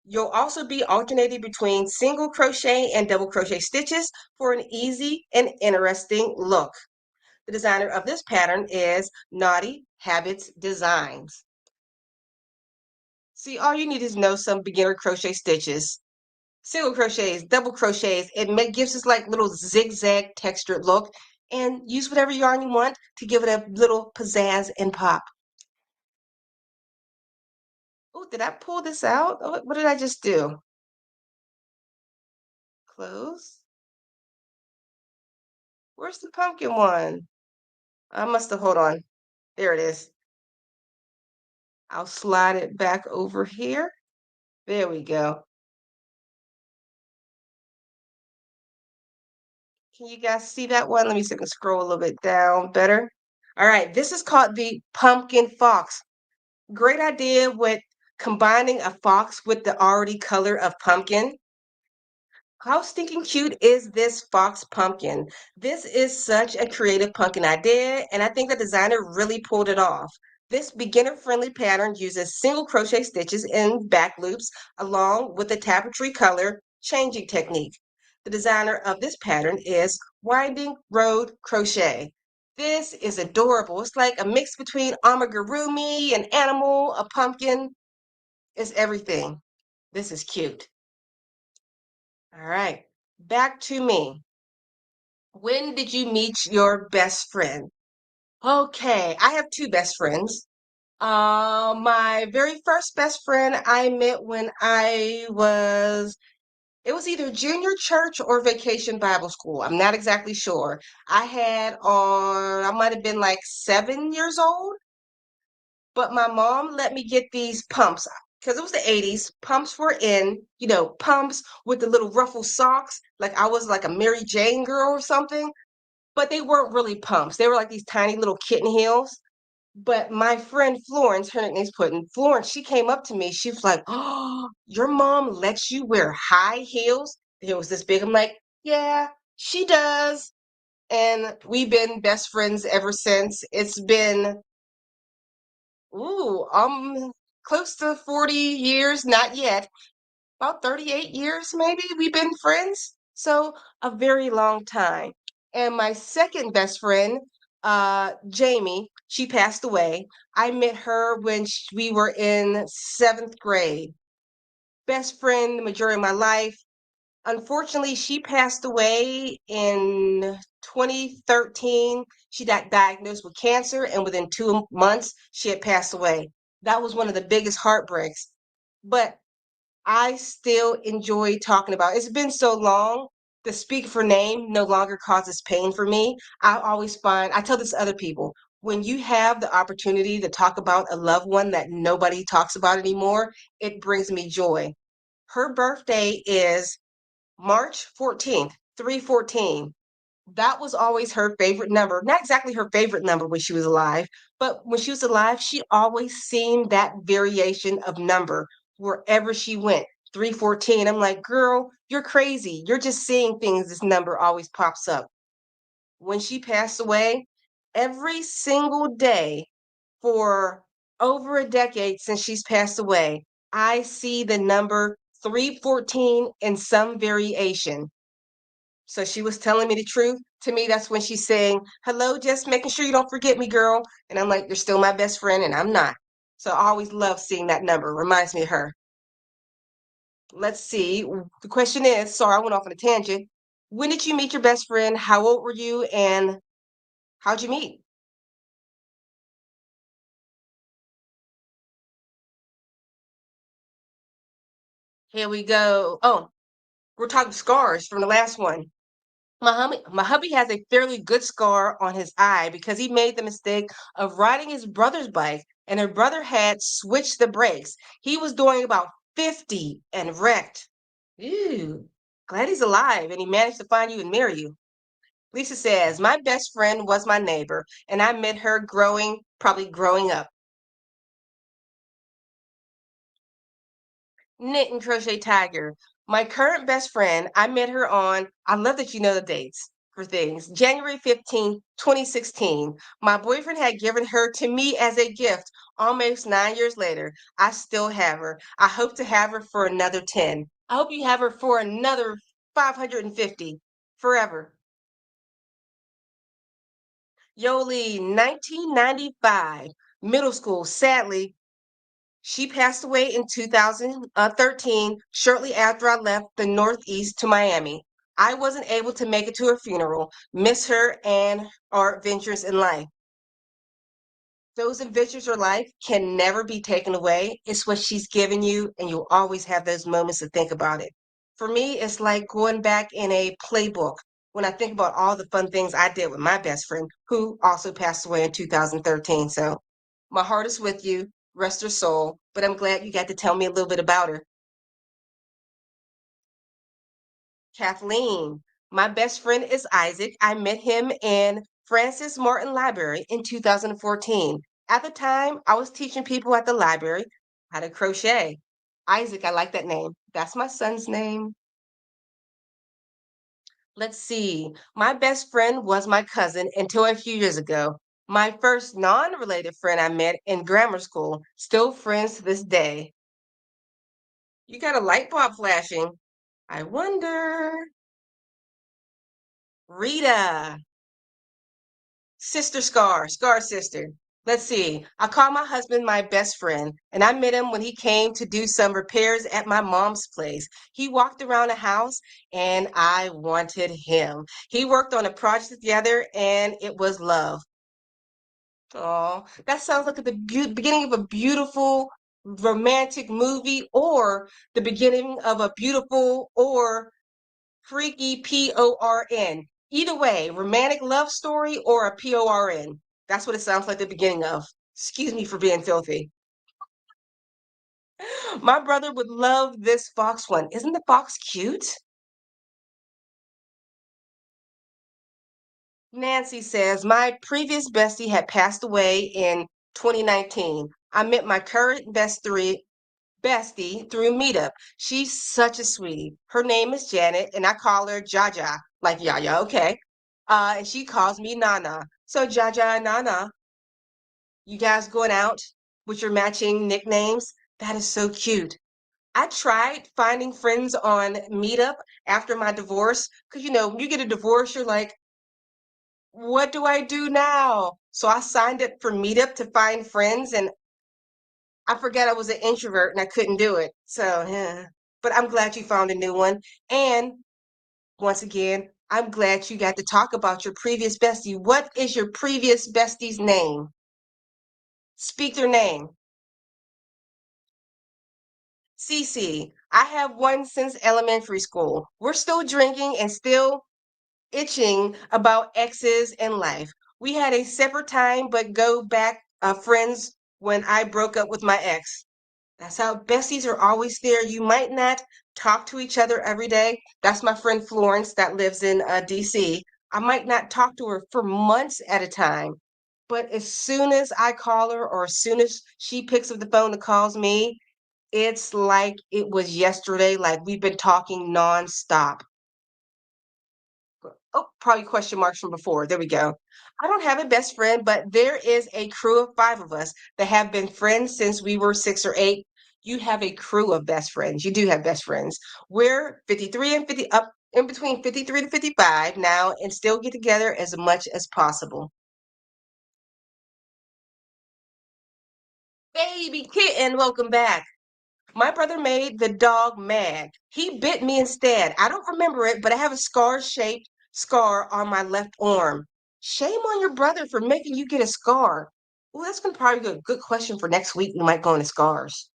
You'll also be alternating between single crochet and double crochet stitches for an easy and interesting look. The designer of this pattern is Naughty Habits Designs. See, all you need is know some beginner crochet stitches, single crochets, double crochets. Gives us like little zigzag textured look, and use whatever yarn you want to give it a little pizzazz and pop. Oh, did I pull this out? Oh, what did I just do? Close. Where's the pumpkin one? I must have, hold on. There it is. I'll slide it back over here. There we go. Can you guys see that one? Let me see if I can scroll a little bit down better. All right, this is called the pumpkin fox. Great idea with combining a fox with the already color of pumpkin. How stinking cute is this fox pumpkin? This is such a creative pumpkin idea, and I think the designer really pulled it off. This beginner-friendly pattern uses single crochet stitches and back loops along with the tapestry color changing technique. The designer of this pattern is Winding Road Crochet. This is adorable. It's like a mix between amigurumi, an animal, a pumpkin. It's everything. This is cute. All right, back to me. When did you meet your best friend? Okay, I have two best friends. My very first best friend I met when it was either junior church or vacation Bible school. I'm not exactly sure. I might have been like 7 years old, but my mom let me get these pumps because it was the 80s. Pumps were in, pumps with the little ruffle socks. Like I was like a Mary Jane girl or something, but they weren't really pumps. They were like these tiny little kitten heels. But my friend Florence, her nickname's Puddin', Florence, she came up to me. She was like, "Oh, your mom lets you wear high heels?" It was this big. I'm like, "Yeah, she does." And we've been best friends ever since. It's been Ooh, close to 40 years, not yet. About 38 years, maybe we've been friends. So a very long time. And my second best friend, Jamie, she passed away. I met her when we were in seventh grade. Best friend the majority of my life. Unfortunately, she passed away in 2013. She got diagnosed with cancer, and within 2 months, she had passed away. That was one of the biggest heartbreaks. But I still enjoy talking about it. It's been so long. The speak for name no longer causes pain for me. I tell this to other people, when you have the opportunity to talk about a loved one that nobody talks about anymore, it brings me joy. Her birthday is March 14th, 314. That was always her favorite number. Not exactly her favorite number when she was alive, but when she was alive, she always seemed that variation of number wherever she went. 314. I'm like, girl, you're crazy. You're just seeing things. This number always pops up. When she passed away, every single day for over a decade since she's passed away, I see the number 314 in some variation. So she was telling me the truth. To me, that's when she's saying, "Hello, just making sure you don't forget me, girl." And I'm like, "You're still my best friend, and I'm not." So I always love seeing that number. Reminds me of her. Let's see. The question is, sorry, I went off on a tangent. When did you meet your best friend? How old were you? And how'd you meet? Here we go. Oh, we're talking scars from the last one. My hubby has a fairly good scar on his eye because he made the mistake of riding his brother's bike, and her brother had switched the brakes. He was doing about 50 and wrecked. Ew. Glad he's alive and he managed to find you and marry you. Lisa says, my best friend was my neighbor, and I met her probably growing up. Knit and Crochet Tiger. My current best friend, I met her I love that you know the dates for things, January 15th, 2016. My boyfriend had given her to me as a gift almost 9 years later. I still have her. I hope to have her for another 10. I hope you have her for another 550 forever. Yoli, 1995, middle school. Sadly, she passed away in 2013, shortly after I left the Northeast to Miami. I wasn't able to make it to her funeral. Miss her and our adventures in life. Those adventures of life can never be taken away. It's what she's given you, and you'll always have those moments to think about it. For me, it's like going back in a playbook when I think about all the fun things I did with my best friend, who also passed away in 2013. So my heart is with you. rest her soul. But I'm glad you got to tell me a little bit about her. Kathleen, my best friend is Isaac. I met him in Francis Martin Library in 2014. At the time, I was teaching people at the library how to crochet. Isaac, I like that name. That's my son's name. Let's see. My best friend was my cousin until a few years ago. My first non related friend I met in grammar school, still friends to this day. You got a light bulb flashing. I wonder. Rita, sister Scar sister. Let's see. I call my husband my best friend, and I met him when he came to do some repairs at my mom's place. He walked around the house, and I wanted him. He worked on a project together, and it was love. Oh, that sounds like the beginning of a beautiful romantic movie or the beginning of a beautiful or freaky PORN. Either way, romantic love story or a PORN. That's what it sounds like the beginning of. Excuse me for being filthy. My brother would love this fox one. Isn't the fox cute? Nancy says, my previous bestie had passed away in 2019. I met my current bestie through Meetup. She's such a sweetie. Her name is Janet, and I call her Jaja, like Yaya, okay? And she calls me Nana. So Jaja and Nana, you guys going out with your matching nicknames? That is so cute. I tried finding friends on Meetup after my divorce, because when you get a divorce, you're like, what do I do now? So I signed up for Meetup to find friends, and I forgot I was an introvert and I couldn't do it. So, yeah. But I'm glad you found a new one. And once again, I'm glad you got to talk about your previous bestie. What is your previous bestie's name? Speak their name. Cece. I have one since elementary school. We're still drinking and still itching about exes and life. We had a separate time, but go back friends when I broke up with my ex. That's how besties are always there. You might not talk to each other every day. That's my friend Florence that lives in DC. I might not talk to her for months at a time. But as soon as I call her or as soon as she picks up the phone and calls me, it's like it was yesterday, like we've been talking nonstop. Oh, probably question marks from before. There we go. I don't have a best friend, but there is a crew of five of us that have been friends since we were 6 or 8. You have a crew of best friends. You do have best friends. We're 53 and 50 up in between 53 to 55 now and still get together as much as possible. Baby kitten, welcome back. My brother made the dog mad. He bit me instead. I don't remember it, but I have a scar-shaped scar on my left arm. Shame on your brother for making you get a scar. Well, that's gonna probably be a good question for next week. We might go into scars.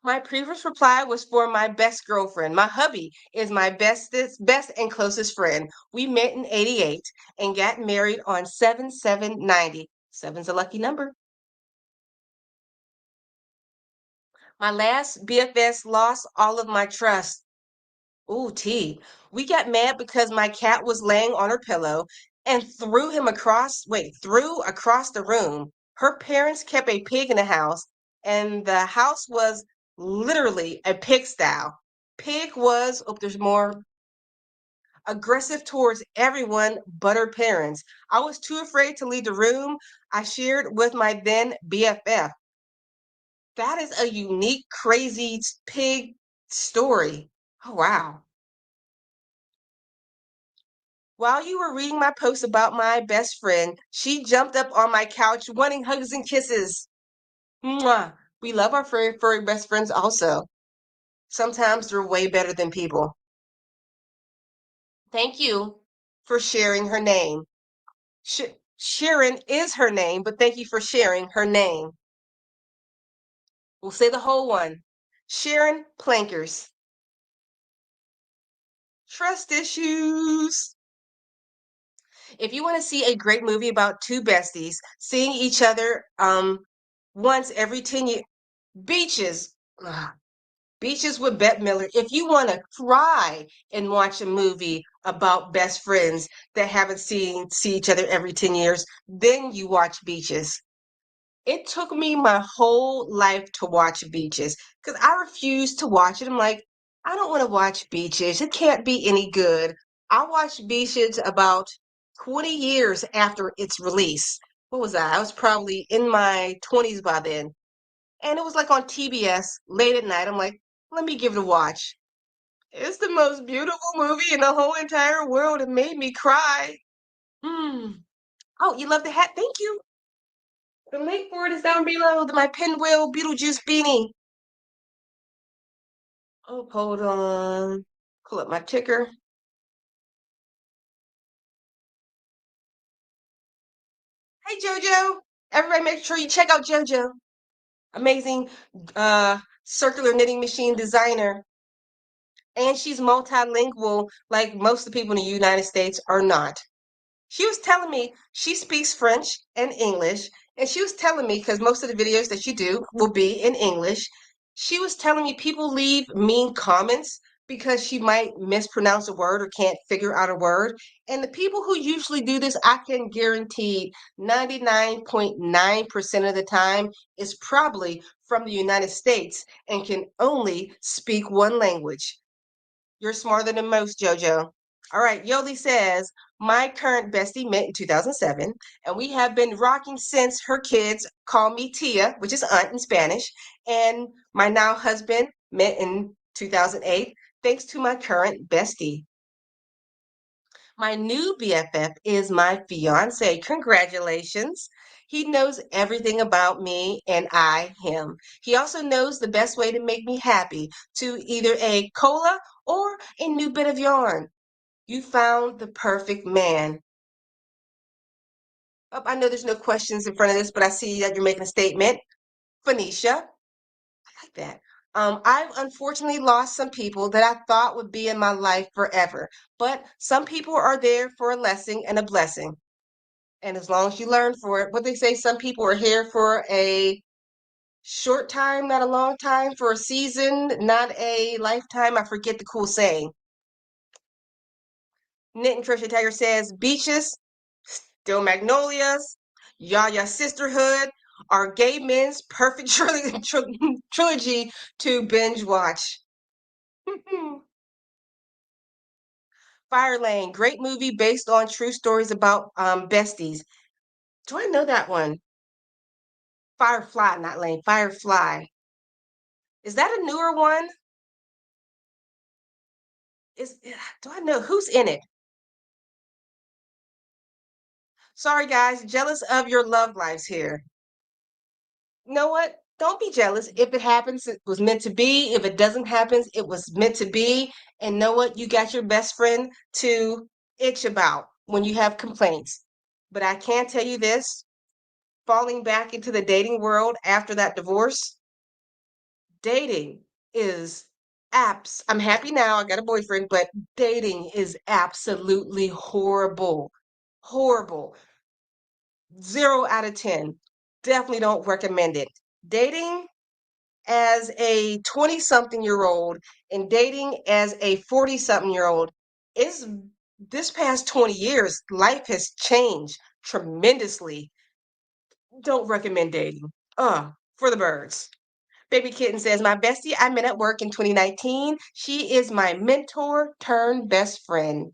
My previous reply was for my best girlfriend. My hubby is my best and closest friend. We met in 88 and got married on 7/7/90. Seven's a lucky number. My last BFS lost all of my trust. Ooh, T. We got mad because my cat was laying on her pillow and threw across the room. Her parents kept a pig in the house, and the house was literally a pigsty. Pig was, oh, there's more, aggressive towards everyone but her parents. I was too afraid to leave the room. I shared with my then BFF. That is a unique, crazy pig story. Oh, wow. While you were reading my post about my best friend, she jumped up on my couch wanting hugs and kisses. Mwah. We love our furry best friends also. Sometimes they're way better than people. Thank you for sharing her name. Sharon is her name, but thank you for sharing her name. We'll say the whole one. Sharon Plankers. Trust issues. If you want to see a great movie about two besties seeing each other once every 10 years, Beaches. Ugh, Beaches with Bette Miller. If you want to cry and watch a movie about best friends that haven't see each other every 10 years, then you watch Beaches. It took me my whole life to watch Beaches because I refused to watch it. I'm like, I don't want to watch Beaches. It can't be any good. I watched Beaches about 20 years after its release. What was that? I was probably in my 20s by then. And it was like on TBS late at night. I'm like, let me give it a watch. It's the most beautiful movie in the whole entire world. It made me cry. Hmm. Oh, you love the hat? Thank you. The link for it is down below. My pinwheel Beetlejuice beanie. Oh, hold on. Pull up my ticker. Hey, JoJo. Everybody make sure you check out JoJo. Amazing circular knitting machine designer. And she's multilingual like most of the people in the United States are not. She was telling me she speaks French and English, and she was telling me because most of the videos that you do will be in English. She was telling me people leave mean comments because she might mispronounce a word or can't figure out a word. And the people who usually do this, I can guarantee 99.9% of the time is probably from the United States and can only speak one language. You're smarter than most, JoJo. All right, Yoli says, my current bestie met in 2007, and we have been rocking since her kids call me Tia, which is aunt in Spanish, and my now husband met in 2008, thanks to my current bestie. My new BFF is my fiance. Congratulations. He knows everything about me and I him. He also knows the best way to make me happy to either a cola or a new bit of yarn. You found the perfect man. Oh, I know there's no questions in front of this, but I see that you're making a statement. Phoenicia, I like that. I've unfortunately lost some people that I thought would be in my life forever, but some people are there for a lesson and a blessing. And as long as you learn for it, what they say, some people are here for a short time, not a long time, for a season, not a lifetime. I forget the cool saying. Knit and Crochet Tiger says, beaches, still magnolias, Yaya Sisterhood, are gay men's perfect trilogy to binge watch. Fire Lane, great movie based on true stories about besties. Do I know that one? Firefly, not Lane, Firefly. Is that a newer one? Is do I know who's in it? Sorry guys, jealous of your love lives here. You know what? Don't be jealous. If it happens, it was meant to be. If it doesn't happen, it was meant to be. And know what? You got your best friend to itch about when you have complaints. But I can tell you this, falling back into the dating world after that divorce, dating is apps. I'm happy now. I got a boyfriend, but dating is absolutely horrible. Horrible. 0 out of 10. Definitely don't recommend it. Dating as a 20 something year old and dating as a 40 something year old is this past 20 years, life has changed tremendously. Don't recommend dating. For the birds. Baby Kitten says, my bestie I met at work in 2019. She is my mentor turned best friend.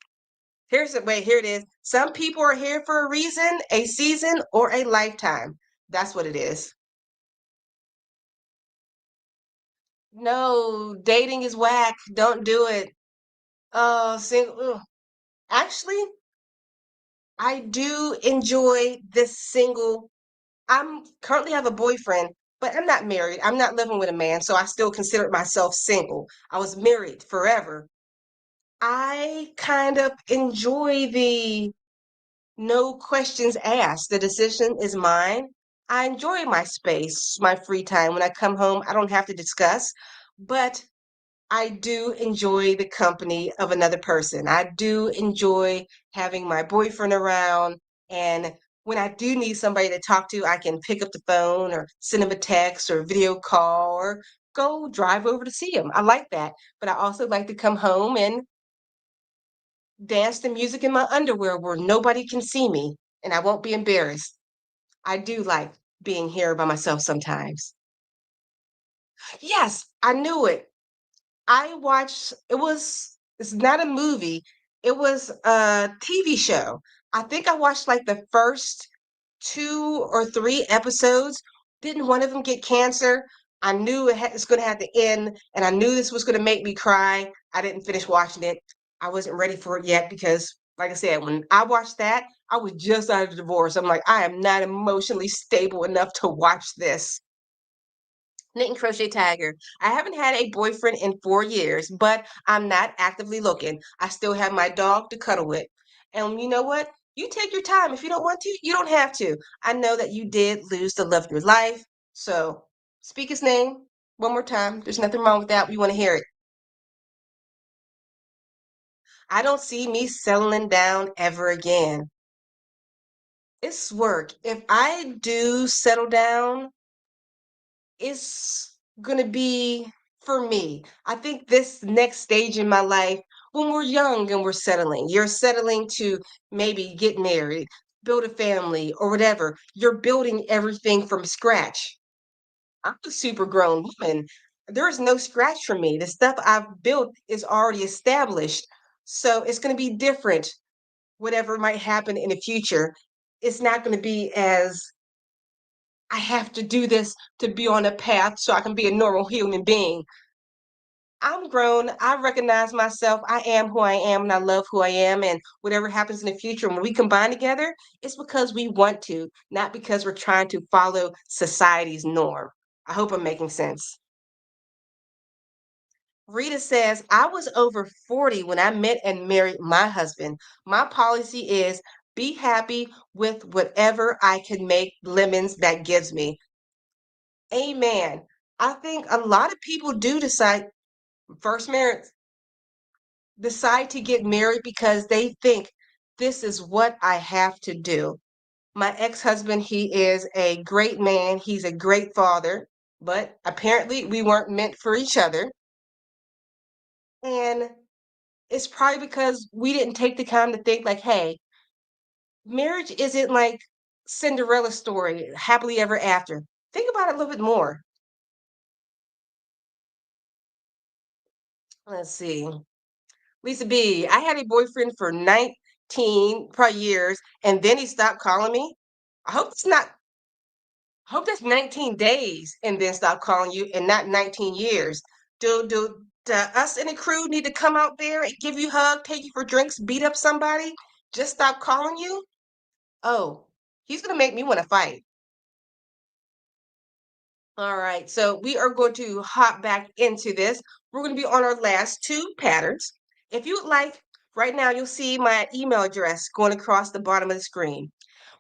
Here's the way, here it is. Some people are here for a reason, a season, or a lifetime. That's what it is. No, dating is whack. Don't do it. Oh, single. Ugh. Actually, I do enjoy this single. I'm currently have a boyfriend, but I'm not married. I'm not living with a man, so I still consider myself single. I was married forever. I kind of enjoy the no questions asked. The decision is mine. I enjoy my space, my free time. When I come home, I don't have to discuss, but I do enjoy the company of another person. I do enjoy having my boyfriend around. And when I do need somebody to talk to, I can pick up the phone or send him a text or video call or go drive over to see him. I like that. But I also like to come home and dance to music in my underwear where nobody can see me and I won't be embarrassed. I do like being here by myself sometimes. Yes, I knew it. I watched it's not a movie, it was a TV show. I think I watched like the first 2 or 3 episodes. Didn't one of them get cancer? I knew it's gonna have to end, and I knew this was gonna make me cry. I didn't finish watching it. I wasn't ready for it yet because, like I said, when I watched that, I was just out of the divorce. I'm like, I am not emotionally stable enough to watch this. Knit and Crochet Tiger. I haven't had a boyfriend in 4 years, but I'm not actively looking. I still have my dog to cuddle with. And you know what? You take your time. If you don't want to, you don't have to. I know that you did lose the love of your life. So speak his name one more time. There's nothing wrong with that. We want to hear it. I don't see me settling down ever again. It's work. If I do settle down, it's gonna be for me. I think this next stage in my life, when we're young and we're settling, you're settling to maybe get married, build a family, or whatever. You're building everything from scratch. I'm a super grown woman. There is no scratch for me. The stuff I've built is already established. So it's going to be different, whatever might happen in the future. It's not going to be as I have to do this to be on a path so I can be a normal human being. I'm grown. I recognize myself. I am who I am and I love who I am. And whatever happens in the future, when we combine together, it's because we want to, not because we're trying to follow society's norm. I hope I'm making sense. Rita says, I was over 40 when I met and married my husband. My policy is be happy with whatever I can make lemons that gives me. Amen. I think a lot of people do first marriage decide to get married because they think this is what I have to do. My ex-husband, he is a great man, he's a great father, but apparently we weren't meant for each other. And it's probably because we didn't take the time to think like, hey, marriage isn't like Cinderella story, happily ever after. Think about it a little bit more. Let's see. Lisa B, I had a boyfriend for 19 probably years, and then he stopped calling me. I hope it's not, I hope that's 19 days and then stop calling you and not 19 years. Do us and the crew need to come out there and give you a hug, take you for drinks, beat up somebody? Just stop calling you? Oh, he's gonna make me want to fight. All right, so we are going to hop back into this. We're going to be on our last two patterns. If you would like, right now you'll see my email address going across the bottom of the screen.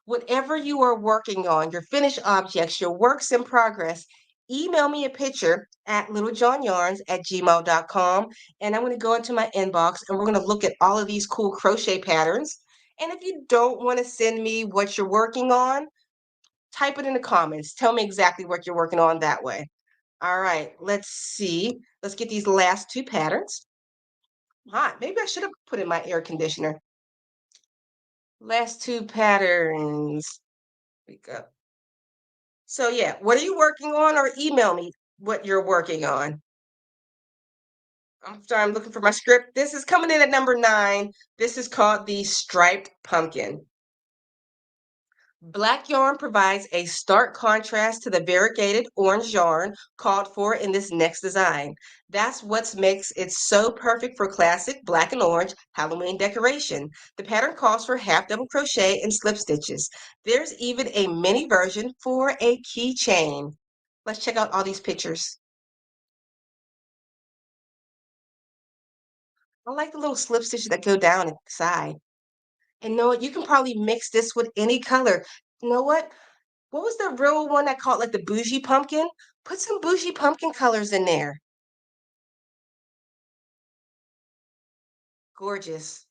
Whatever you are working on, your finished objects, your works in progress, email me a picture at littlejohnyarns@gmail.com. And I'm going to go into my inbox and we're going to look at all of these cool crochet patterns. And if you don't want to send me what you're working on, type it in the comments. Tell me exactly what you're working on that way. All right, let's see. Let's get these last two patterns. Hot. Maybe I should have put in my air conditioner. Last two patterns. Here we go. So yeah, what are you working on or email me what you're working on. I'm sorry, I'm looking for my script. This is coming in at number 9. This is called the striped pumpkin. Black yarn provides a stark contrast to the variegated orange yarn called for in this next design. That's what makes it so perfect for classic black and orange Halloween decoration. The pattern calls for half double crochet and slip stitches. There's even a mini version for a keychain. Let's check out all these pictures. I like the little slip stitches that go down the side. And know what? You can probably mix this with any color. You know what? What was the real one that called like the bougie pumpkin? Put some bougie pumpkin colors in there. Gorgeous.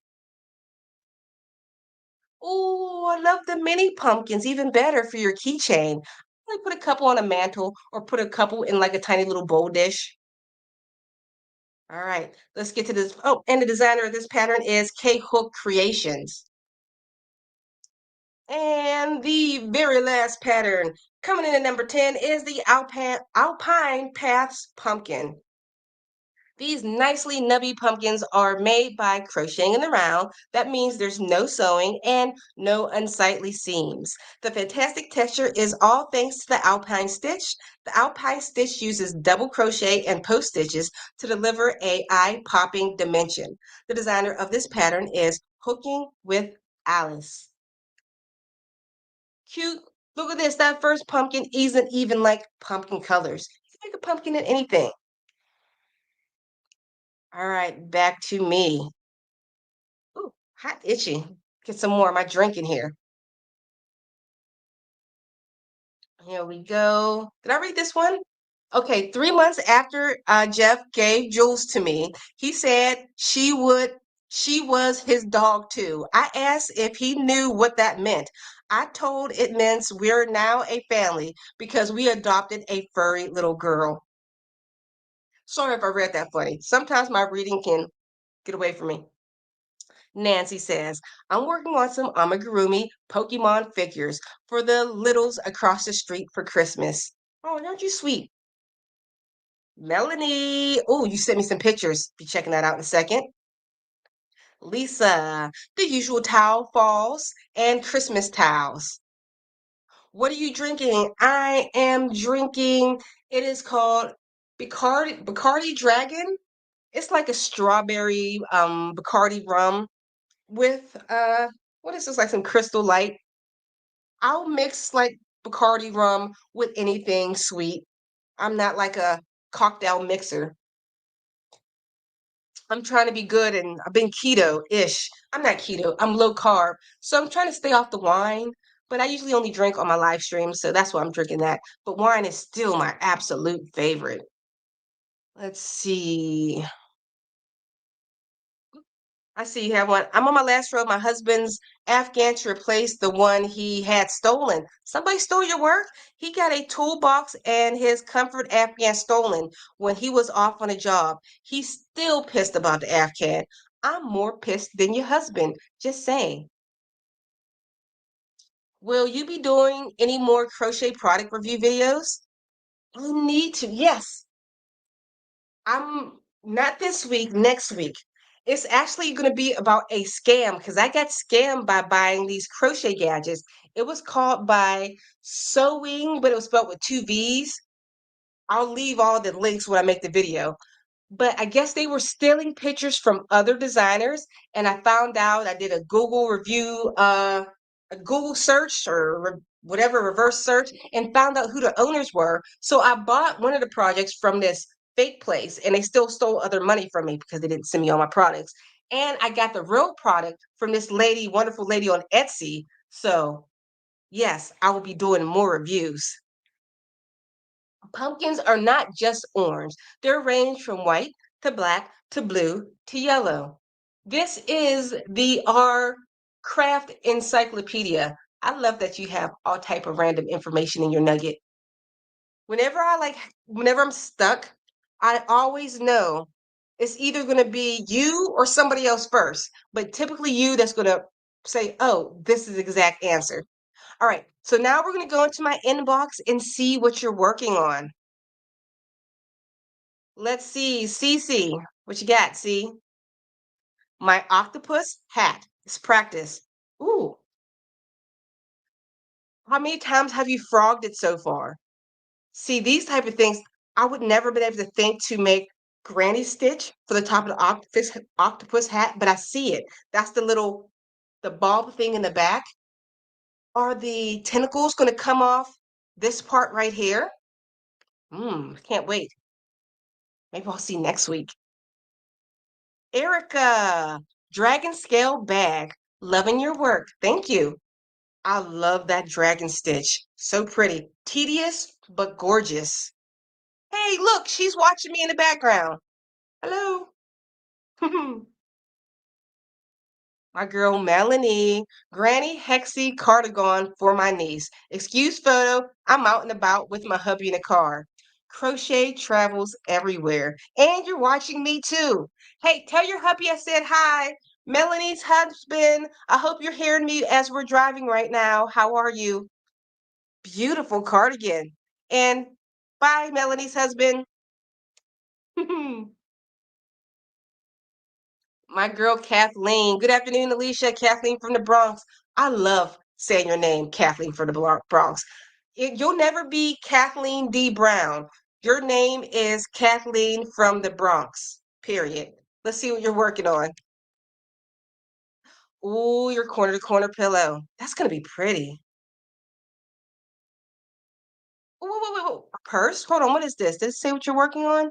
Oh, I love the mini pumpkins, even better for your keychain. I put a couple on a mantle or put a couple in like a tiny little bowl dish. All right, let's get to this. Oh, and the designer of this pattern is K Hook Creations. And the very last pattern coming in at number 10 is the Alpine Paths Pumpkin. These nicely nubby pumpkins are made by crocheting in the round. That means there's no sewing and no unsightly seams. The fantastic texture is all thanks to the Alpine stitch. The Alpine stitch uses double crochet and post stitches to deliver a eye-popping dimension. The designer of this pattern is Hooking with Alice. Cute. Look at this. That first pumpkin isn't even like pumpkin colors. You can make a pumpkin in anything. All right, back to me. Ooh, hot, itchy. Get some more of my drink in here. Here we go. Did I read this one? Okay, 3 months after Jeff gave Jules to me, he said she was his dog too. I asked if he knew what that meant. I told it means we're now a family because we adopted a furry little girl. Sorry if I read that funny. Sometimes my reading can get away from me. Nancy says, I'm working on some amigurumi Pokemon figures for the littles across the street for Christmas. Oh, aren't you sweet? Melanie. Oh, you sent me some pictures. Be checking that out in a second. Lisa, the usual towel falls and Christmas towels. What are you drinking? I am drinking, it is called Bacardi Dragon. It's like a strawberry Bacardi rum with what is this, like some Crystal Light. I'll mix like Bacardi rum with anything sweet. I'm not like a cocktail mixer. I'm trying to be good and I've been keto-ish. I'm not keto, I'm low carb. So I'm trying to stay off the wine, but I usually only drink on my live stream, so that's why I'm drinking that. But wine is still my absolute favorite. Let's see. I see you have one. I'm on my last row of my husband's Afghan to replace the one he had stolen. Somebody stole your work? He got a toolbox and his comfort Afghan stolen when he was off on a job. He's still pissed about the Afghan. I'm more pissed than your husband. Just saying. Will you be doing any more crochet product review videos? You need to. Yes. I'm not this week, next week. It's actually going to be about a scam because I got scammed by buying these crochet gadgets. It was called by Sewing, but it was spelled with two V's. I'll leave all the links when I make the video. But I guess they were stealing pictures from other designers, and I found out I did a Google review, a Google search or whatever reverse search, and found out who the owners were. So I bought one of the projects from this fake place, and they still stole other money from me because they didn't send me all my products. And I got the real product from this lady, wonderful lady on Etsy. So yes, I will be doing more reviews. Pumpkins are not just orange. They're ranged from white to black to blue to yellow. This is the R Craft Encyclopedia. I love that you have all type of random information in your nugget. Whenever I'm stuck, I always know it's either going to be you or somebody else first, but typically you that's going to say, "Oh, this is the exact answer." All right. So now we're going to go into my inbox and see what you're working on. Let's see, Cece, what you got? See, my octopus hat. It's practice. Ooh, how many times have you frogged it so far? See, these type of things, I would never been able to think to make granny stitch for the top of the octopus hat, but I see it. That's the bulb thing in the back. Are the tentacles going to come off this part right here? Can't wait. Maybe I'll see next week. Erica, dragon scale bag. Loving your work. Thank you. I love that dragon stitch. So pretty. Tedious, but gorgeous. Hey, look, she's watching me in the background. Hello. My girl Melanie, Granny Hexy cardigan for my niece. Excuse photo, I'm out and about with my hubby in a car. Crochet travels everywhere. And you're watching me too. Hey, tell your hubby I said hi. Melanie's husband, I hope you're hearing me as we're driving right now. How are you? Beautiful cardigan. And bye, Melanie's husband. My girl Kathleen. Good afternoon, Alicia. Kathleen from the Bronx. I love saying your name, Kathleen from the Bronx. You'll never be Kathleen D. Brown. Your name is Kathleen from the Bronx, period. Let's see what you're working on. Ooh, your corner to corner pillow. That's going to be pretty. Whoa, whoa, whoa, whoa. A purse? Hold on. What is this? Does it say what you're working on?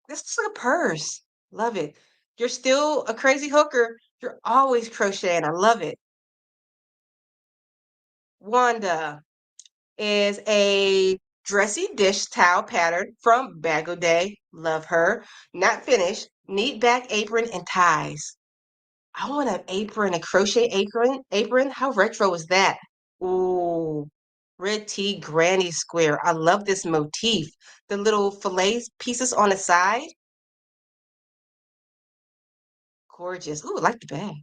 This is like a purse. Love it. You're still a crazy hooker. You're always crocheting. I love it. Wanda is a dressy dish towel pattern from Bag O' Day. Love her. Not finished. Neat back apron and ties. I want an apron, a crochet apron. Apron. How retro is that? Ooh, red tea granny square. I love this motif. The little fillet pieces on the side. Gorgeous. Ooh, I like the bag.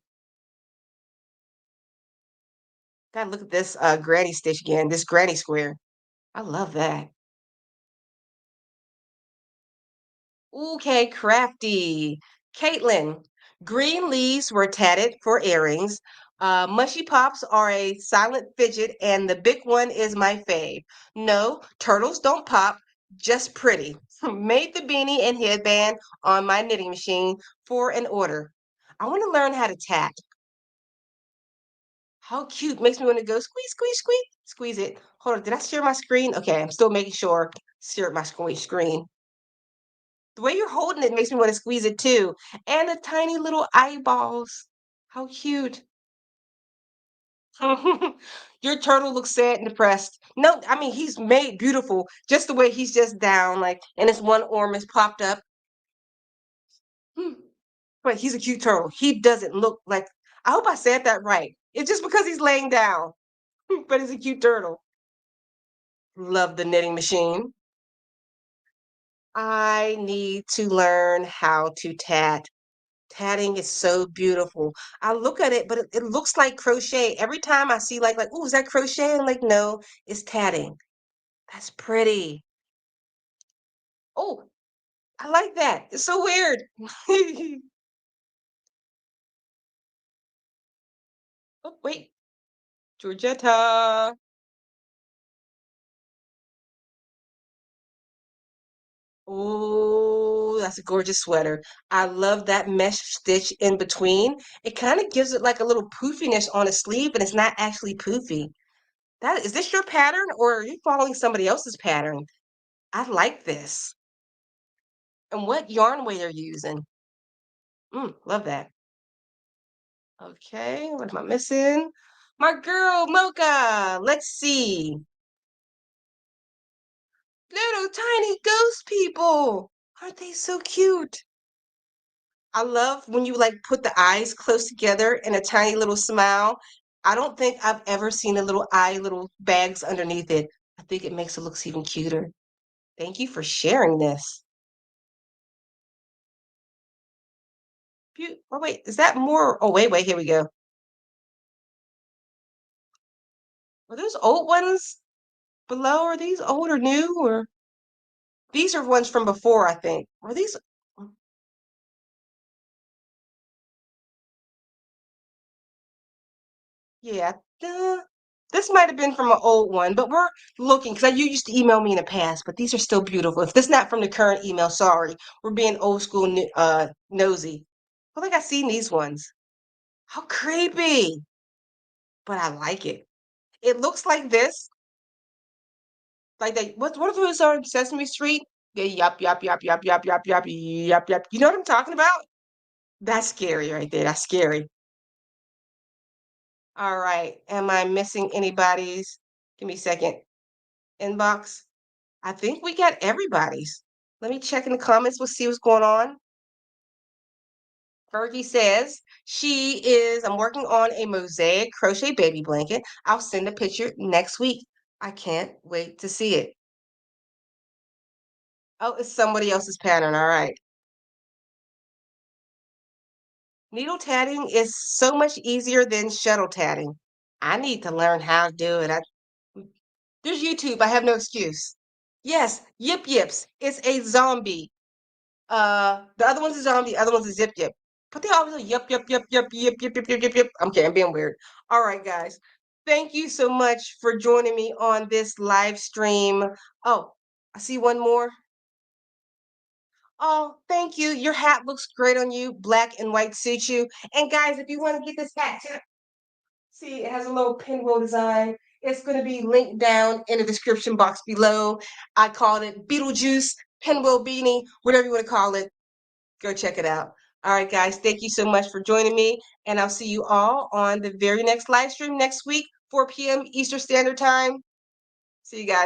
Gotta look at this granny stitch again. This granny square. I love that. Okay, crafty. Caitlin, green leaves were tatted for earrings. Mushy pops are a silent fidget, and the big one is my fave. No, turtles don't pop, just pretty. Made the beanie and headband on my knitting machine for an order. I want to learn how to tat. How cute. Makes me want to go squeeze, squeeze, squeeze, squeeze it. Hold on, did I share my screen? Okay, I'm still making sure. Share my screen. The way you're holding it makes me want to squeeze it too. And the tiny little eyeballs. How cute. Your turtle looks sad and depressed. No, I mean he's made beautiful. Just the way he's just down, like, and his one arm is popped up. Hmm. But he's a cute turtle. He doesn't look like. I hope I said that right. It's just because he's laying down, but he's a cute turtle. Love the knitting machine. I need to learn how to tat. Tatting is so beautiful. I look at it, but it looks like crochet. Every time I see like, oh, is that crochet? I'm like, no, it's tatting. That's pretty. Oh, I like that. It's so weird. Oh, wait, Georgetta. Oh, that's a gorgeous sweater. I love that mesh stitch in between. It kind of gives it like a little poofiness on a sleeve, but it's not actually poofy. That is this your pattern or are you following somebody else's pattern? I like this. And what yarn weight are you using? Love that. Okay, what am I missing? My girl Mocha. Let's see. Little tiny ghost people. Aren't they so cute? I love when you like put the eyes close together in a tiny little smile. I don't think I've ever seen a little eye, little bags underneath it. I think it makes it look even cuter. Thank you for sharing this. Oh wait, is that more? Oh wait, here we go. Are those old ones below? Are these old or new or these are ones from before, I think. Are these yeah. uh, this might have been from an old one, but we're looking because you used to email me in the past, but these are still beautiful. If this not from the current email, sorry. We're being old school nosy. I think I've seen these ones. How creepy. But I like it. It looks like this. Like they what are those on Sesame Street? Yeah, yup, yup, yup, yup, yup, yup, yup, yup, yup. You know what I'm talking about? That's scary right there. That's scary. All right. Am I missing anybody's? Give me a second. Inbox. I think we got everybody's. Let me check in the comments. We'll see what's going on. Fergie says I'm working on a mosaic crochet baby blanket. I'll send a picture next week. I can't wait to see it. Oh, it's somebody else's pattern. All right. Needle tatting is so much easier than shuttle tatting. I need to learn how to do it. There's YouTube. I have no excuse. Yes, Yip Yips. It's a zombie. The other one's a zombie. The other one's a Zip Yip. But they always go yip yip yip yip yip yip yip yip yip yip. I'm being weird. All right, guys. Thank you so much for joining me on this live stream. Oh, I see one more. Oh, thank you. Your hat looks great on you. Black and white suits you. And guys, if you want to get this hat too, see, it has a little pinwheel design. It's going to be linked down in the description box below. I called it Beetlejuice Pinwheel Beanie, whatever you want to call it. Go check it out. All right, guys, thank you so much for joining me. And I'll see you all on the very next live stream next week, 4 p.m. Eastern Standard Time. See you guys.